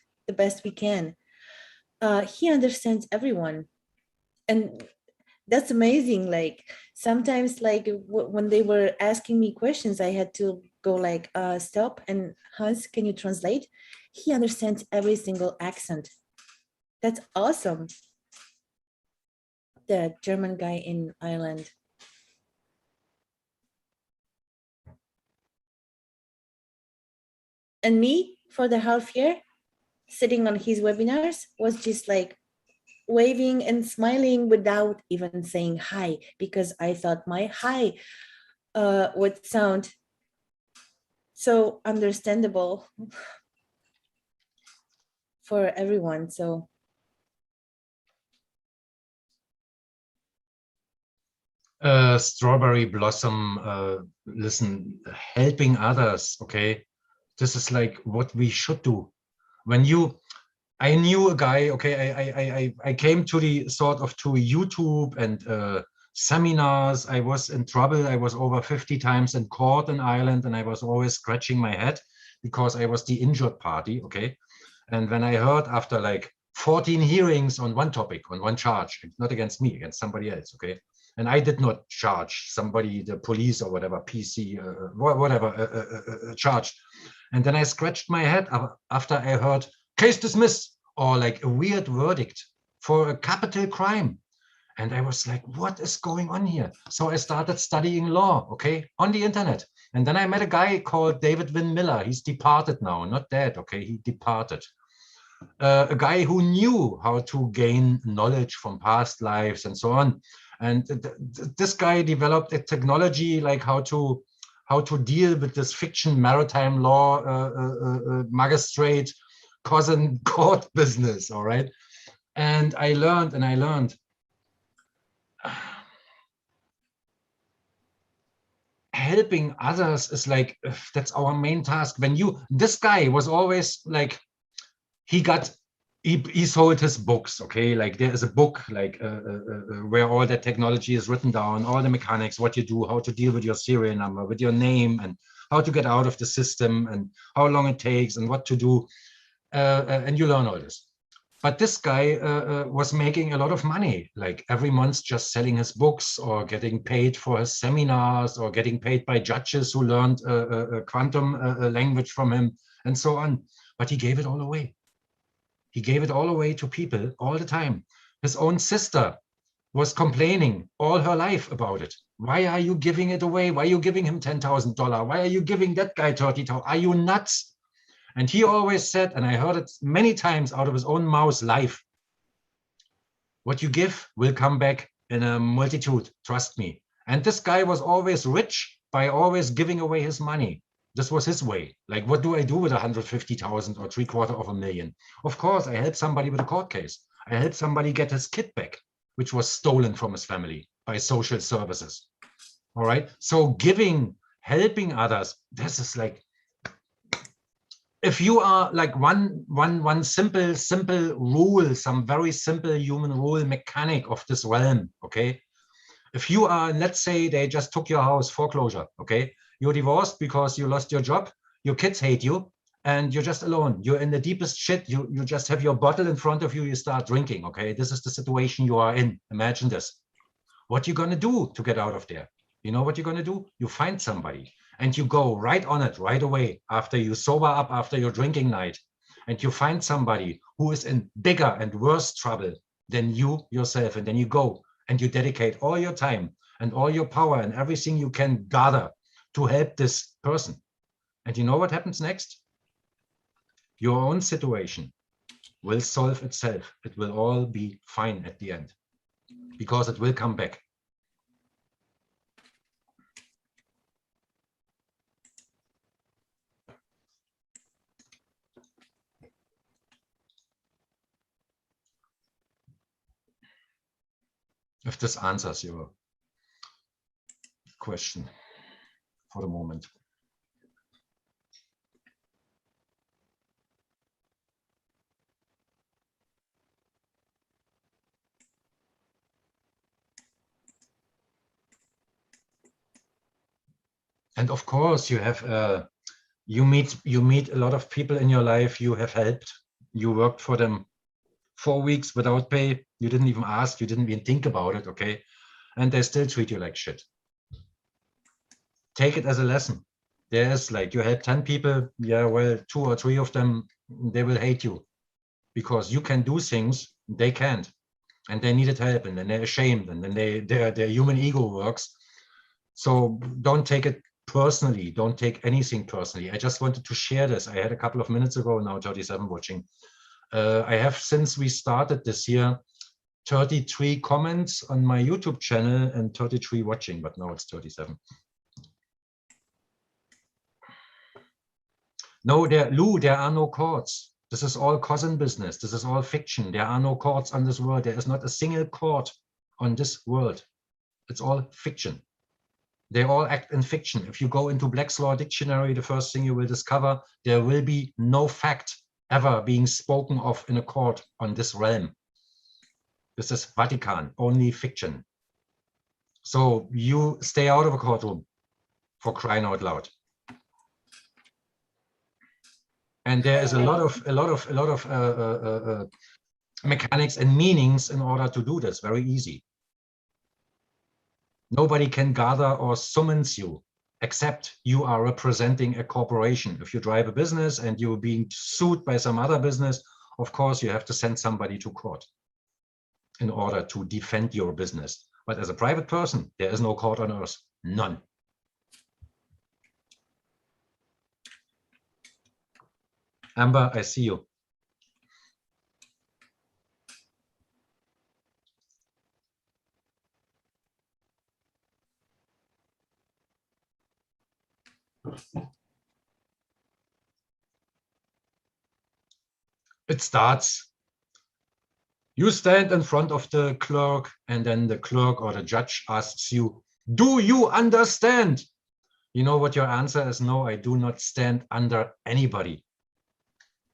we can. He understands everyone. And that's amazing. Like sometimes like when they were asking me questions, I had to go like, stop and Hans, can you translate? He understands every single accent. That's awesome. The German guy in Ireland. And me for the half year sitting on his webinars was just like waving and smiling without even saying hi, because I thought my hi would sound so understandable for everyone. So Strawberry Blossom, listen, helping others, okay? This is like what we should do. When you, I knew a guy, okay, I came to the sort of to YouTube and seminars. I was in trouble. I was over 50 times in court in Ireland, and I was always scratching my head because I was the injured party, okay? And when I heard after like 14 hearings on one topic, on one charge, not against me, against somebody else, okay? And I did not charge somebody, the police or whatever, PC, whatever, charged. And then I scratched my head after I heard case dismissed or like a weird verdict for a capital crime. And I was like, what is going on here? So I started studying law, okay, on the internet. And then I met a guy called David Wynn Miller. He's departed now, not dead, okay, he departed. A guy who knew how to gain knowledge from past lives and so on. And this guy developed a technology like how to deal with this fiction maritime law magistrate cousin court business, all right? And I learned helping others is like, that's our main task. When you, this guy was always like, he sold his books, okay? Like there is a book like where all that technology is written down, all the mechanics, what you do, how to deal with your serial number, with your name, and how to get out of the system, and how long it takes, and what to do, and you learn all this. But this guy was making a lot of money, like every month just selling his books or getting paid for his seminars or getting paid by judges who learned quantum language from him and so on. But he gave it all away. He gave it all away to people all the time. His own sister was complaining all her life about it. Why are you giving it away? Why are you giving him $10,000? Why are you giving that guy 30,000? Are you nuts? And he always said, and I heard it many times out of his own mouth live, what you give will come back in a multitude, trust me. And this guy was always rich by always giving away his money. This was his way. Like, what do I do with 150,000 or $750,000? Of course, I help somebody with a court case. I help somebody get his kid back, which was stolen from his family by social services. All right. So giving, helping others, this is like, if you are like one simple rule, some very simple human rule mechanic of this realm, okay? If you are, let's say they just took your house, foreclosure, okay? You're divorced because you lost your job, your kids hate you, and you're just alone. You're in the deepest shit. You just have your bottle in front of you, you start drinking, okay? This is the situation you are in. Imagine this. What you gonna do to get out of there? You know what you're gonna do? You find somebody and you go right on it right away after you sober up after your drinking night, and you find somebody who is in bigger and worse trouble than you yourself, and then you go and you dedicate all your time and all your power and everything you can gather to help this person. And you know what happens next? Your own situation will solve itself. It will all be fine at the end because it will come back. If this answers your question for the moment. And of course, you have you meet a lot of people in your life you have helped. You worked for them 4 weeks without pay. You didn't even ask. You didn't even think about it. Okay, and they still treat you like shit. Take it as a lesson. There's like you help 10 people. Yeah, well, 2 or 3 of them, they will hate you because you can do things they can't, and they needed help, and then they're ashamed, and then their human ego works. So don't take it personally. Don't take anything personally. I just wanted to share this. I had a couple of minutes ago, now 37 watching. I have, since we started this year, 33 comments on my YouTube channel and 33 watching, but now it's 37. No, Lou, there are no courts. This is all cousin business. This is all fiction. There are no courts on this world. There is not a single court on this world. It's all fiction. They all act in fiction. If you go into Black's Law Dictionary, the first thing you will discover, there will be no fact ever being spoken of in a court on this realm. This is Vatican, only fiction. So you stay out of a courtroom, for crying out loud. And there is a lot of mechanics and meanings in order to do this. Very easy. Nobody can gather or summons you except you are representing a corporation. If you drive a business and you're being sued by some other business, of course you have to send somebody to court in order to defend your business. But as a private person, there is no court on earth. None. Amber, I see you. It starts. You stand in front of the clerk, and then the clerk or the judge asks you, do you understand? You know what your answer is? No, I do not stand under anybody.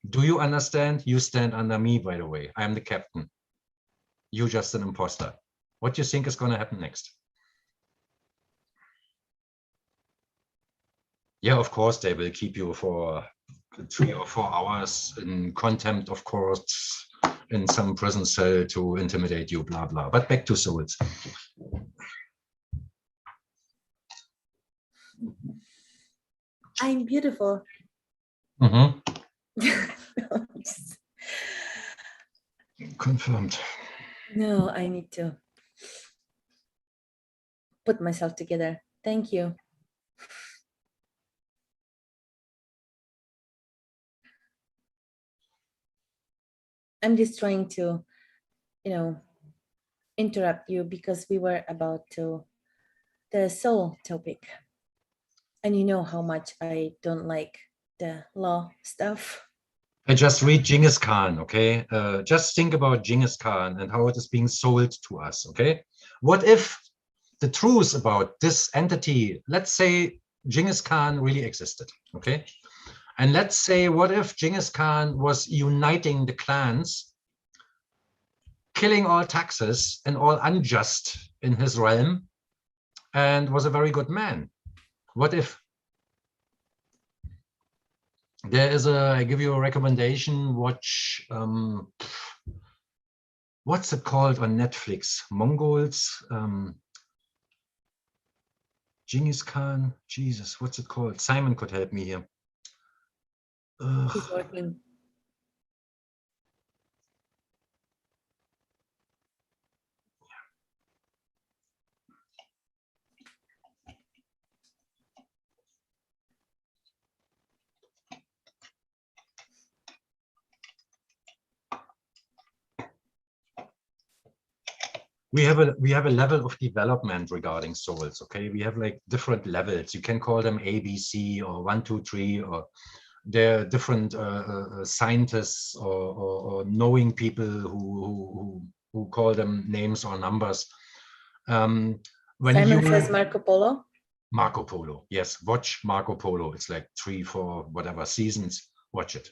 Do you understand? You stand under me, by the way. I'm the captain. You're just an imposter. What do you think is going to happen next? Yeah, of course, they will keep you for 3 or 4 hours in contempt of court in some prison cell to intimidate you, blah, blah. But back to souls. I'm beautiful. Mm-hmm. Confirmed. No, I need to put myself together. Thank you. I'm just trying to, interrupt you because we were about to the soul topic. And you know how much I don't like the law stuff. I just read Genghis Khan, okay? Just think about Genghis Khan and how it is being sold to us, okay? What if the truth about this entity, let's say Genghis Khan really existed, okay? And let's say, what if Genghis Khan was uniting the clans, killing all taxes and all unjust in his realm, and was a very good man? What if? There is I give you a recommendation, watch, what's it called on Netflix? Mongols, Genghis Khan, Jesus, what's it called? Simon could help me here. He's working. We have a level of development regarding souls, okay? We have like different levels. You can call them A, B, C, or 1, 2, 3, or they're different scientists or knowing people who call them names or numbers. When Simon you says Marco Polo. Marco Polo, yes, watch Marco Polo. It's like 3, 4, whatever seasons. Watch it.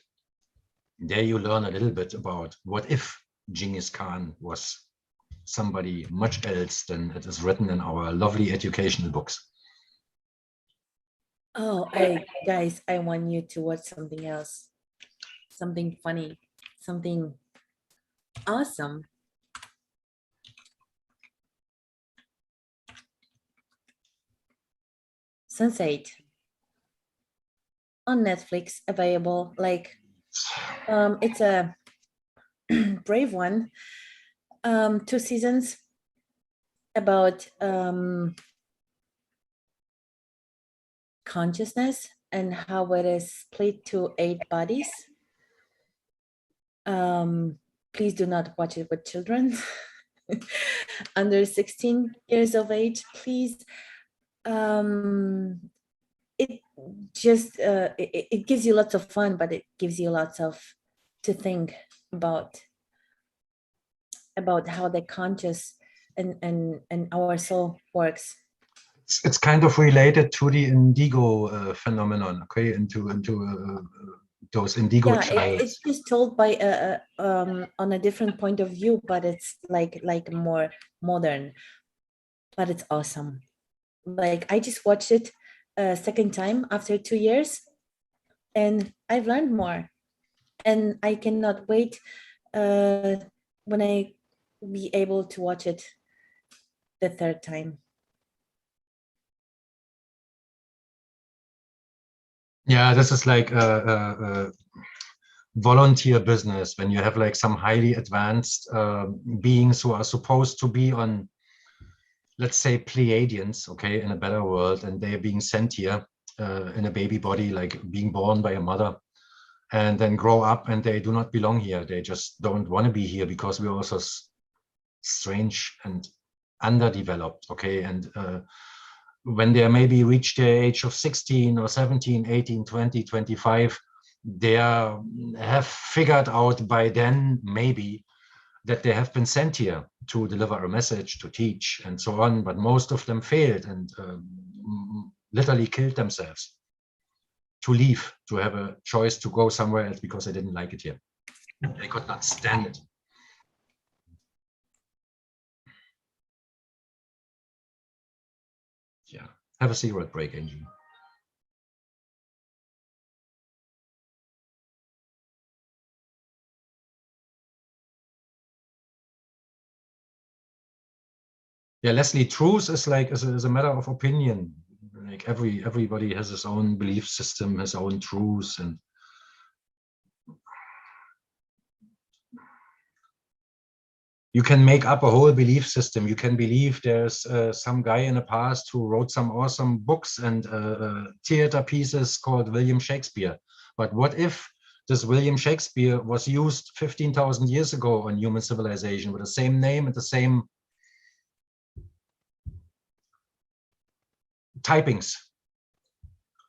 There you learn a little bit about what if Genghis Khan was somebody much else than it is written in our lovely educational books. Oh, guys, I want you to watch something else, something funny, something awesome. Sense8 on Netflix, available. Like, it's a brave one. 2 seasons about consciousness and how it is split to 8 bodies. Please do not watch it with children under 16 years of age, please. It just it gives you lots of fun, but it gives you lots of to think about how the conscious and our soul works. It's kind of related to the indigo phenomenon, okay, into those indigo childs. It's just told by on a different point of view, but it's like more modern, but it's awesome. Like, I just watched it a second time after 2 years, and I've learned more, and I cannot wait when I be able to watch it the 3rd time. Yeah, this is like a volunteer business when you have like some highly advanced beings who are supposed to be on, let's say, Pleiadians, okay, in a better world, and they're being sent here in a baby body, like being born by a mother, and then grow up, and they do not belong here. They just don't want to be here because we're also strange and underdeveloped, okay, and when they maybe reach the age of 16 or 17, 18, 20, 25, they have figured out by then maybe that they have been sent here to deliver a message, to teach, and so on. But most of them failed and literally killed themselves to leave, to have a choice to go somewhere else because they didn't like it here. They could not stand it. Yeah, have a cigarette break, Angie. Yeah, Leslie, truth is like is a matter of opinion. Like everybody has his own belief system, his own truths, and you can make up a whole belief system. You can believe there's some guy in the past who wrote some awesome books and theater pieces called William Shakespeare. But what if this William Shakespeare was used 15,000 years ago on human civilization with the same name and the same typings?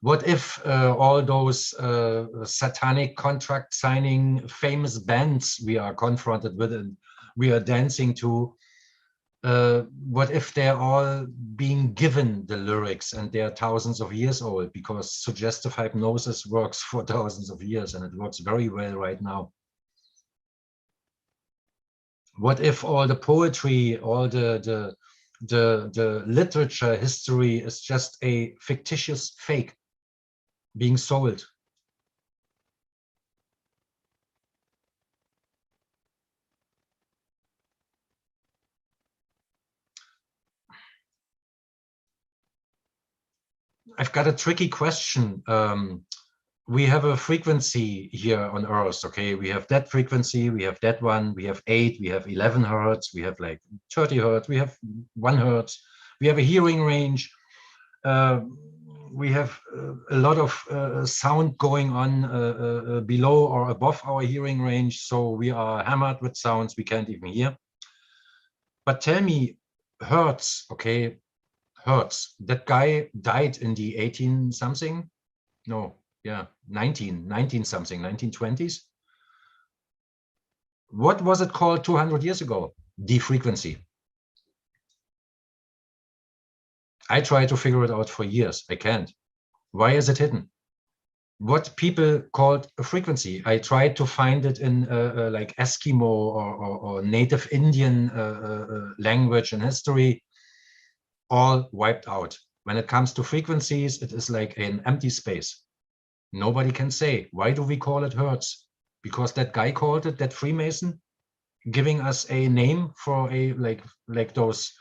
What if all those satanic contract signing famous bands we are confronted with and we are dancing to, what if they're all being given the lyrics and they're thousands of years old, because suggestive hypnosis works for thousands of years and it works very well right now. What if all the poetry, all the literature history is just a fictitious fake being sold? I've got a tricky question. We have a frequency here on Earth, okay? We have that frequency, we have that one, we have 8, we have 11 hertz, we have like 30 hertz, we have 1 hertz, we have a hearing range. We have a lot of sound going on below or above our hearing range, so we are hammered with sounds we can't even hear. But tell me, hertz, okay? Hertz, that guy died in the 18 something, no, yeah, 19 something, 1920s. What was it called 200 years ago? The frequency. I try to figure it out for years. I can't. Why is it hidden? What people called a frequency. I tried to find it in like Eskimo or native Indian language and history, all wiped out. When it comes to frequencies, it is like an empty space. Nobody can say, why do we call it hertz? Because that guy called it, that Freemason, giving us a name for a like those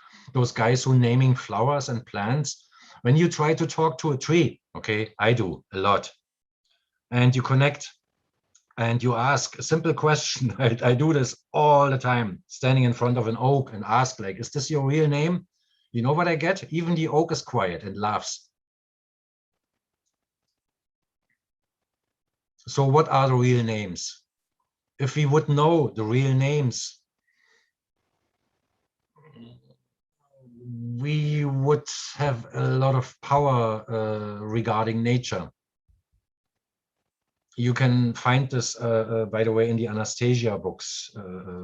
guys who naming flowers and plants. When you try to talk to a tree, okay, I do a lot, and you connect and you ask a simple question. I do this all the time, standing in front of an oak and ask, like, is this your real name? You know what I get? Even the oak is quiet and laughs. So what are the real names? If we would know the real names, we would have a lot of power regarding nature. You can find this, by the way, in the Anastasia books,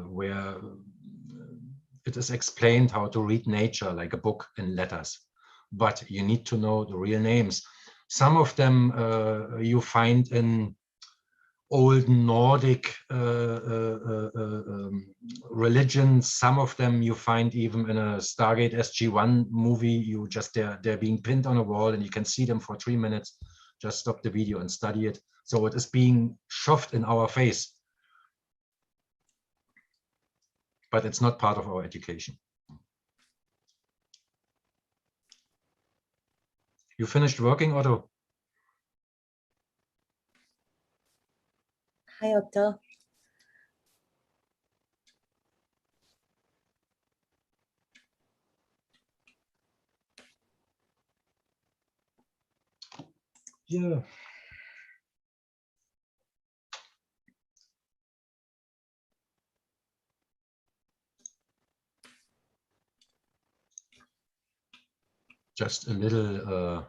where it is explained how to read nature like a book in letters. But you need to know the real names. Some of them you find in old Nordic religions. Some of them you find even in a Stargate SG-1 movie. You just they're being pinned on a wall and you can see them for 3 minutes. Just stop the video and study it. So it is being shoved in our face, but it's not part of our education. You finished working, Otto? Hi, Otto. Yeah. Just a little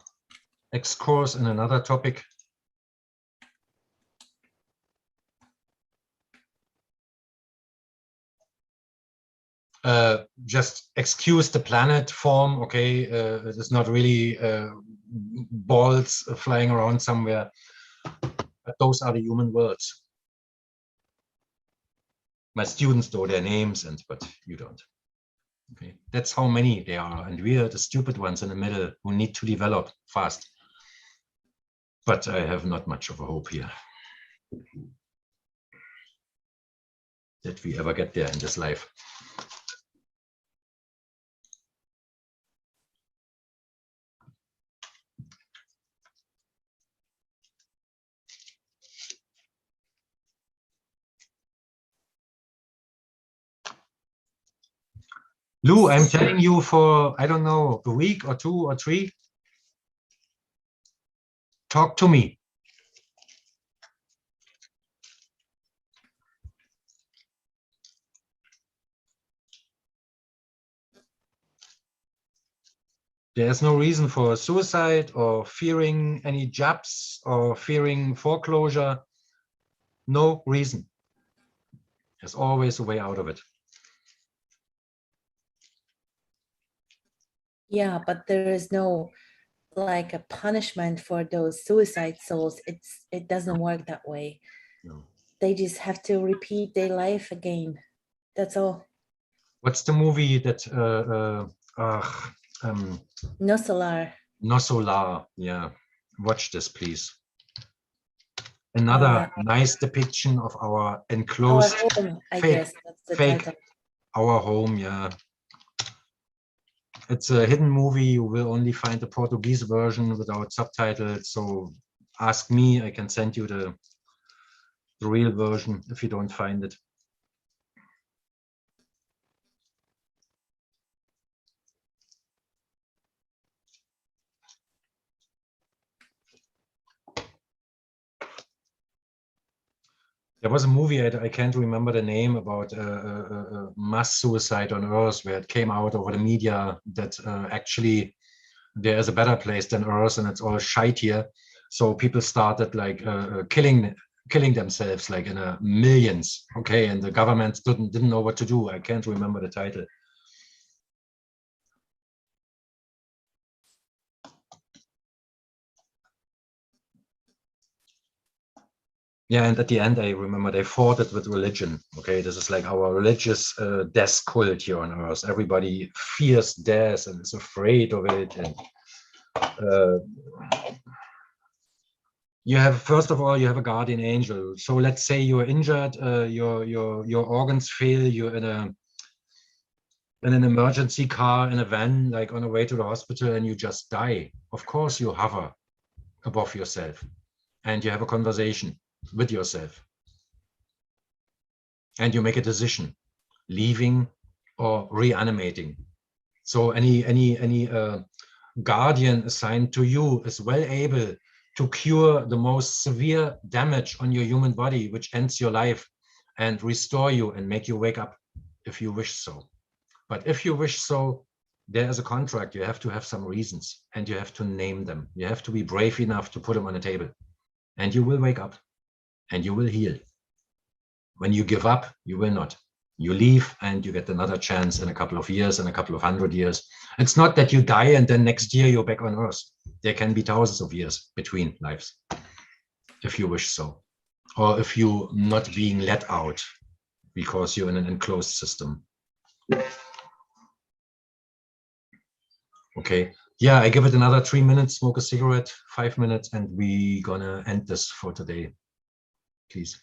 excursus in another topic. Just excuse the planet form, okay? It is not really balls flying around somewhere, but those are the human worlds. My students know their names, but you don't. Okay, that's how many there are, and we are the stupid ones in the middle who need to develop fast. But I have not much of a hope here that we ever get there in this life. Lou, I'm telling you for, I don't know, a week or 2 or 3. Talk to me. There's no reason for suicide or fearing any jobs or fearing foreclosure. No reason. There's always a way out of it. Yeah, but there is no like a punishment for those suicide souls. It doesn't work that way. No. They just have to repeat their life again. That's all. What's the movie that No solar. No Solar? Yeah, watch this, please. Another nice depiction of our enclosed home, I fake, guess that's the fake title. Our Home. Yeah, it's a hidden movie. You will only find the Portuguese version without subtitles. So ask me, I can send you the real version if you don't find it. There was a movie, I can't remember the name, about mass suicide on Earth, where it came out over the media that actually there is a better place than Earth and it's all shite here. So people started like killing themselves like in millions, okay, and the government didn't know what to do. I can't remember the title. Yeah, and at the end, I remember they fought it with religion. Okay, this is like our religious death cult here on Earth. Everybody fears death and is afraid of it. And you have, first of all, you have a guardian angel. So let's say you're injured, your organs fail, you're in an emergency car, in a van, like on the way to the hospital, and you just die. Of course, you hover above yourself, and you have a conversation with yourself, and you make a decision, leaving or reanimating. So any guardian assigned to you is well able to cure the most severe damage on your human body, which ends your life, and restore you and make you wake up if you wish so. But if you wish so, there is a contract. You have to have some reasons, and you have to name them. You have to be brave enough to put them on the table, and you will wake up and you will heal. When you give up, you will not. You leave and you get another chance in a couple of years, in a couple of 100 years. It's not that you die and then next year you're back on Earth. There can be thousands of years between lives, if you wish so. Or if you're not being let out because you're in an enclosed system. Okay. Yeah, I give it another 3 minutes, smoke a cigarette, 5 minutes, and we're gonna end this for today. Please.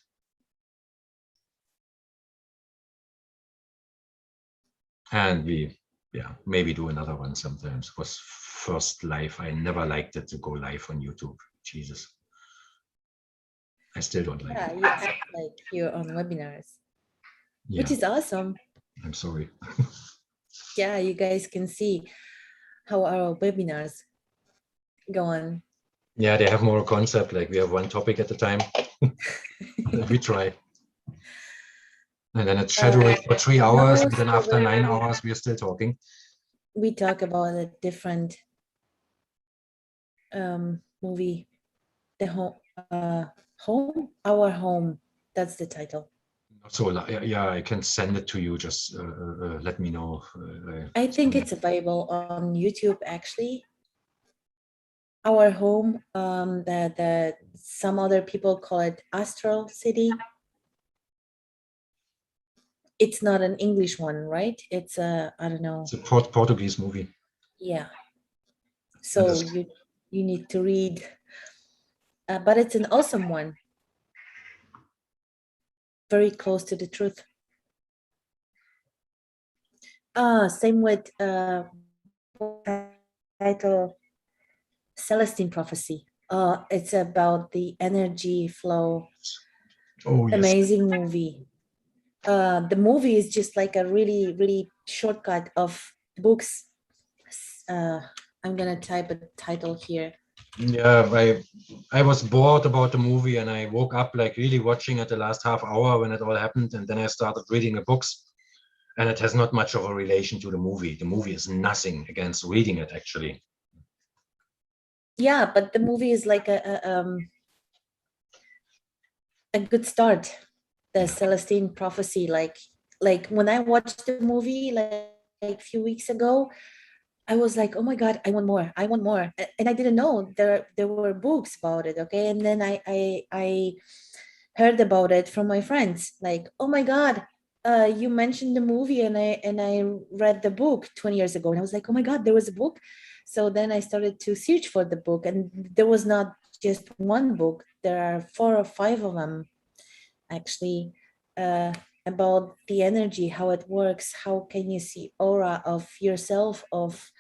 And we, yeah, maybe do another one sometimes. It was first live. I never liked it to go live on YouTube. Jesus. I still don't like it. You act like you're on webinars, which is awesome. I'm sorry. Yeah, you guys can see how our webinars go on. Yeah, they have more concept. Like we have one topic at a time. We try. And then it's scheduled for 3 hours. And then after 9 hours, we are still talking. We talk about a different movie, the home, our home. That's the title. So yeah, I can send it to you. Just let me know. I think it's available on YouTube actually. Our home, that some other people call it Astral City. It's not an English one, right? It's a, I don't know. It's a Portuguese movie. Yeah. So you need to read, but it's an awesome one. Very close to the truth. Same with title Celestine Prophecy. It's about the energy flow. Oh, yes. Amazing movie. The movie is just like a really shortcut of books. I'm gonna type a title here. Yeah, I was bored about the movie, and I woke up like really watching it the last half hour when it all happened, and then I started reading the books, and it has not much of a relation to the movie. The movie is nothing against reading it, actually. Yeah, but the movie is like a good start. The Celestine Prophecy, like when I watched the movie like a few weeks ago, I was like, oh my God, I want more. And I didn't know there were books about it. Okay. And then I heard about it from my friends, like, oh my God, you mentioned the movie, and I read the book 20 years ago. And I was like, oh my God, there was a book. So then I started to search for the book, and there was not just one book. There are 4 or 5 of them actually, about the energy, how it works, how can you see aura of yourself, of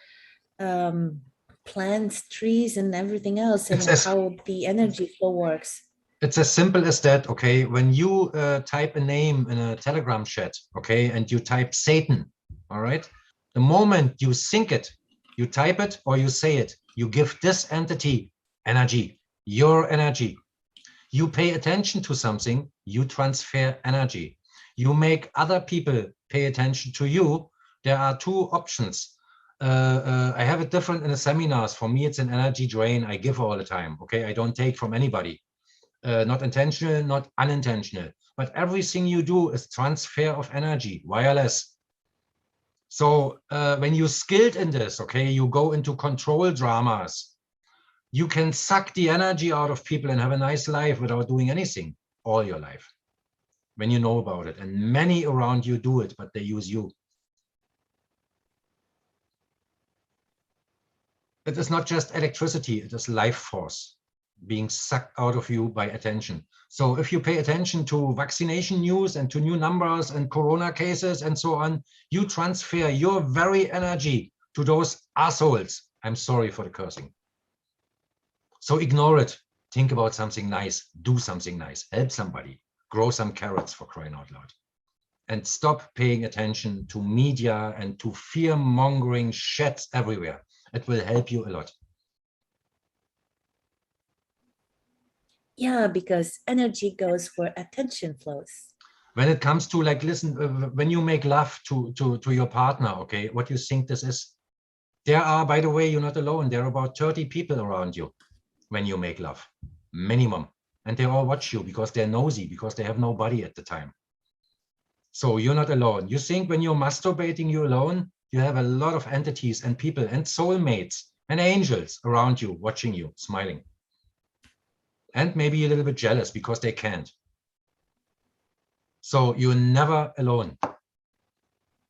plants, trees, and everything else, and how the energy flow works. It's as simple as that, okay? When you type a name in a Telegram chat, okay, and you type Satan, all right? The moment you think it, you type it or you say it, you give this entity energy, your energy. You pay attention to something, you transfer energy. You make other people pay attention to you. There are 2 options. I have it different in the seminars. For me, it's an energy drain. I give all the time, okay? I don't take from anybody. Not intentional, not unintentional. But everything you do is transfer of energy, wireless. So when you're skilled in this, okay, you go into control dramas. You can suck the energy out of people and have a nice life without doing anything. all your life when you know about it. And many around you do it, but they use you. It is not just electricity, it is life force being sucked out of you by attention. So if you pay attention to vaccination news and to new numbers and corona cases and so on, you transfer your very energy to those assholes. I'm sorry for the cursing. So ignore it. Think about something nice. Do something nice. Help somebody. Grow some carrots, for crying out loud. And stop paying attention to media and to fear-mongering shit everywhere. It will help you a lot. Yeah, because energy goes where attention flows. When it comes to, like, listen, when you make love to your partner, okay, what you think this is? There are, by the way, you're not alone. There are about 30 people around you when you make love, minimum. And they all watch you because they're nosy, because they have nobody at the time. So you're not alone. You think when you're masturbating, you're alone? You have a lot of entities and people and soulmates and angels around you, watching you, smiling. And maybe a little bit jealous because they can't. So you're never alone.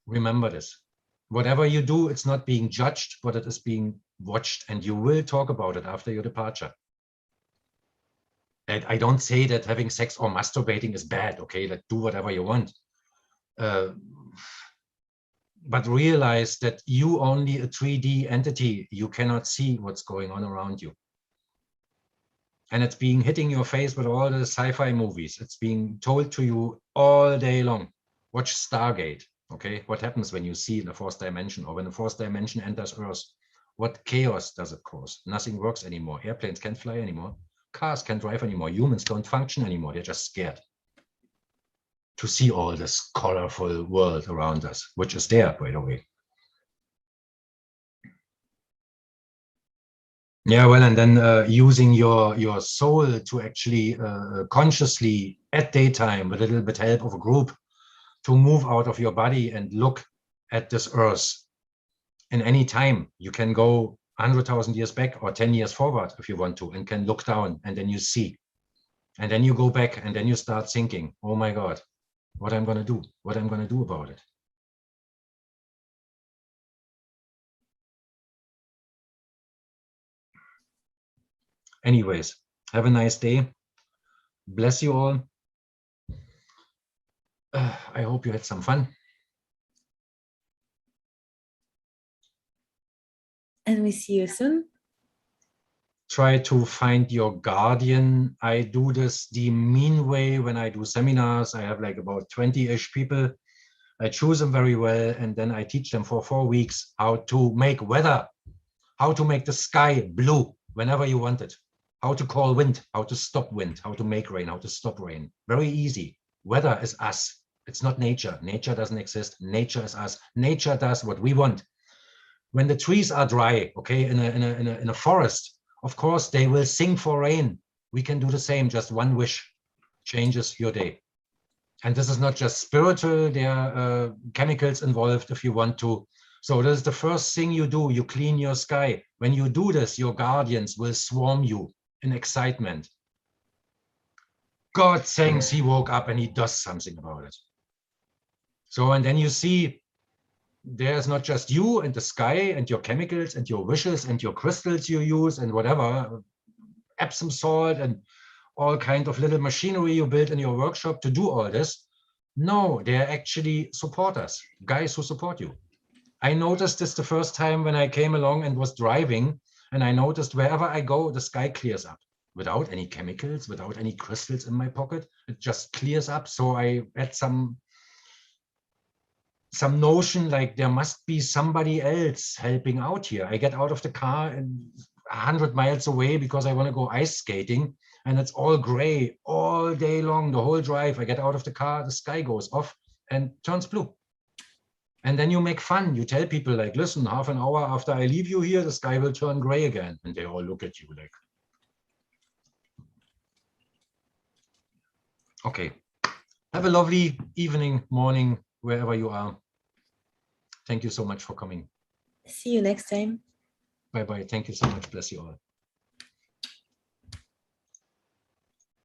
Remember this. Whatever you do, it's not being judged, but it is being watched, and you will talk about it after your departure. And I don't say that having sex or masturbating is bad, okay? Like, do whatever you want. But realize that you only a 3D entity. You cannot see what's going on around you. And it's being hitting your face with all the sci-fi movies. It's being told to you all day long. Watch Stargate, okay? What happens when you see in the fourth dimension, or when the fourth dimension enters Earth? What chaos does it cause? Nothing works anymore. Airplanes can't fly anymore. Cars can't drive anymore. Humans don't function anymore. They're just scared to see all this colorful world around us, which is there, by the way. Yeah, well, and then using your soul to actually consciously at daytime, with a little bit help of a group, to move out of your body and look at this earth in any time. You can go 100,000 years back or 10 years forward if you want to, and can look down, and then you see. And then you go back, and then you start thinking, oh my God, what I'm going to do, what I'm going to do about it. Anyways, have a nice day. Bless you all. I hope you had some fun. And we see you soon. Try to find your guardian. I do this the mean way when I do seminars. I have like about 20-ish people. I choose them very well, and then I teach them for 4 weeks how to make weather, how to make the sky blue whenever you want it, how to call wind, how to stop wind, how to make rain, how to stop rain. Very easy. Weather is us. It's not nature. Nature doesn't exist. Nature is us. Nature does what we want. When the trees are dry, okay, in a forest, of course, they will sing for rain. We can do the same. Just one wish changes your day. And this is not just spiritual. There are chemicals involved if you want to. So this is the first thing you do. You clean your sky. When you do this, your guardians will swarm you in excitement. God thanks he woke up and he does something about it. So, and then you see, there's not just you and the sky and your chemicals and your wishes and your crystals you use and whatever, Epsom salt and all kind of little machinery you build in your workshop to do all this. No, they're actually supporters, guys who support you. I noticed this the first time when I came along and was driving, and I noticed wherever I go, the sky clears up without any chemicals, without any crystals in my pocket. It just clears up. So I had some notion like there must be somebody else helping out here. I get out of the car and 100 miles away because I want to go ice skating, and it's all gray all day long, the whole drive. I get out of the car, the sky goes off and turns blue. And then you make fun. You tell people like, listen, half an hour after I leave you here, the sky will turn gray again. And they all look at you like, okay. Have a lovely evening, morning, wherever you are. Thank you so much for coming. See you next time. Bye-bye. Thank you so much. Bless you all.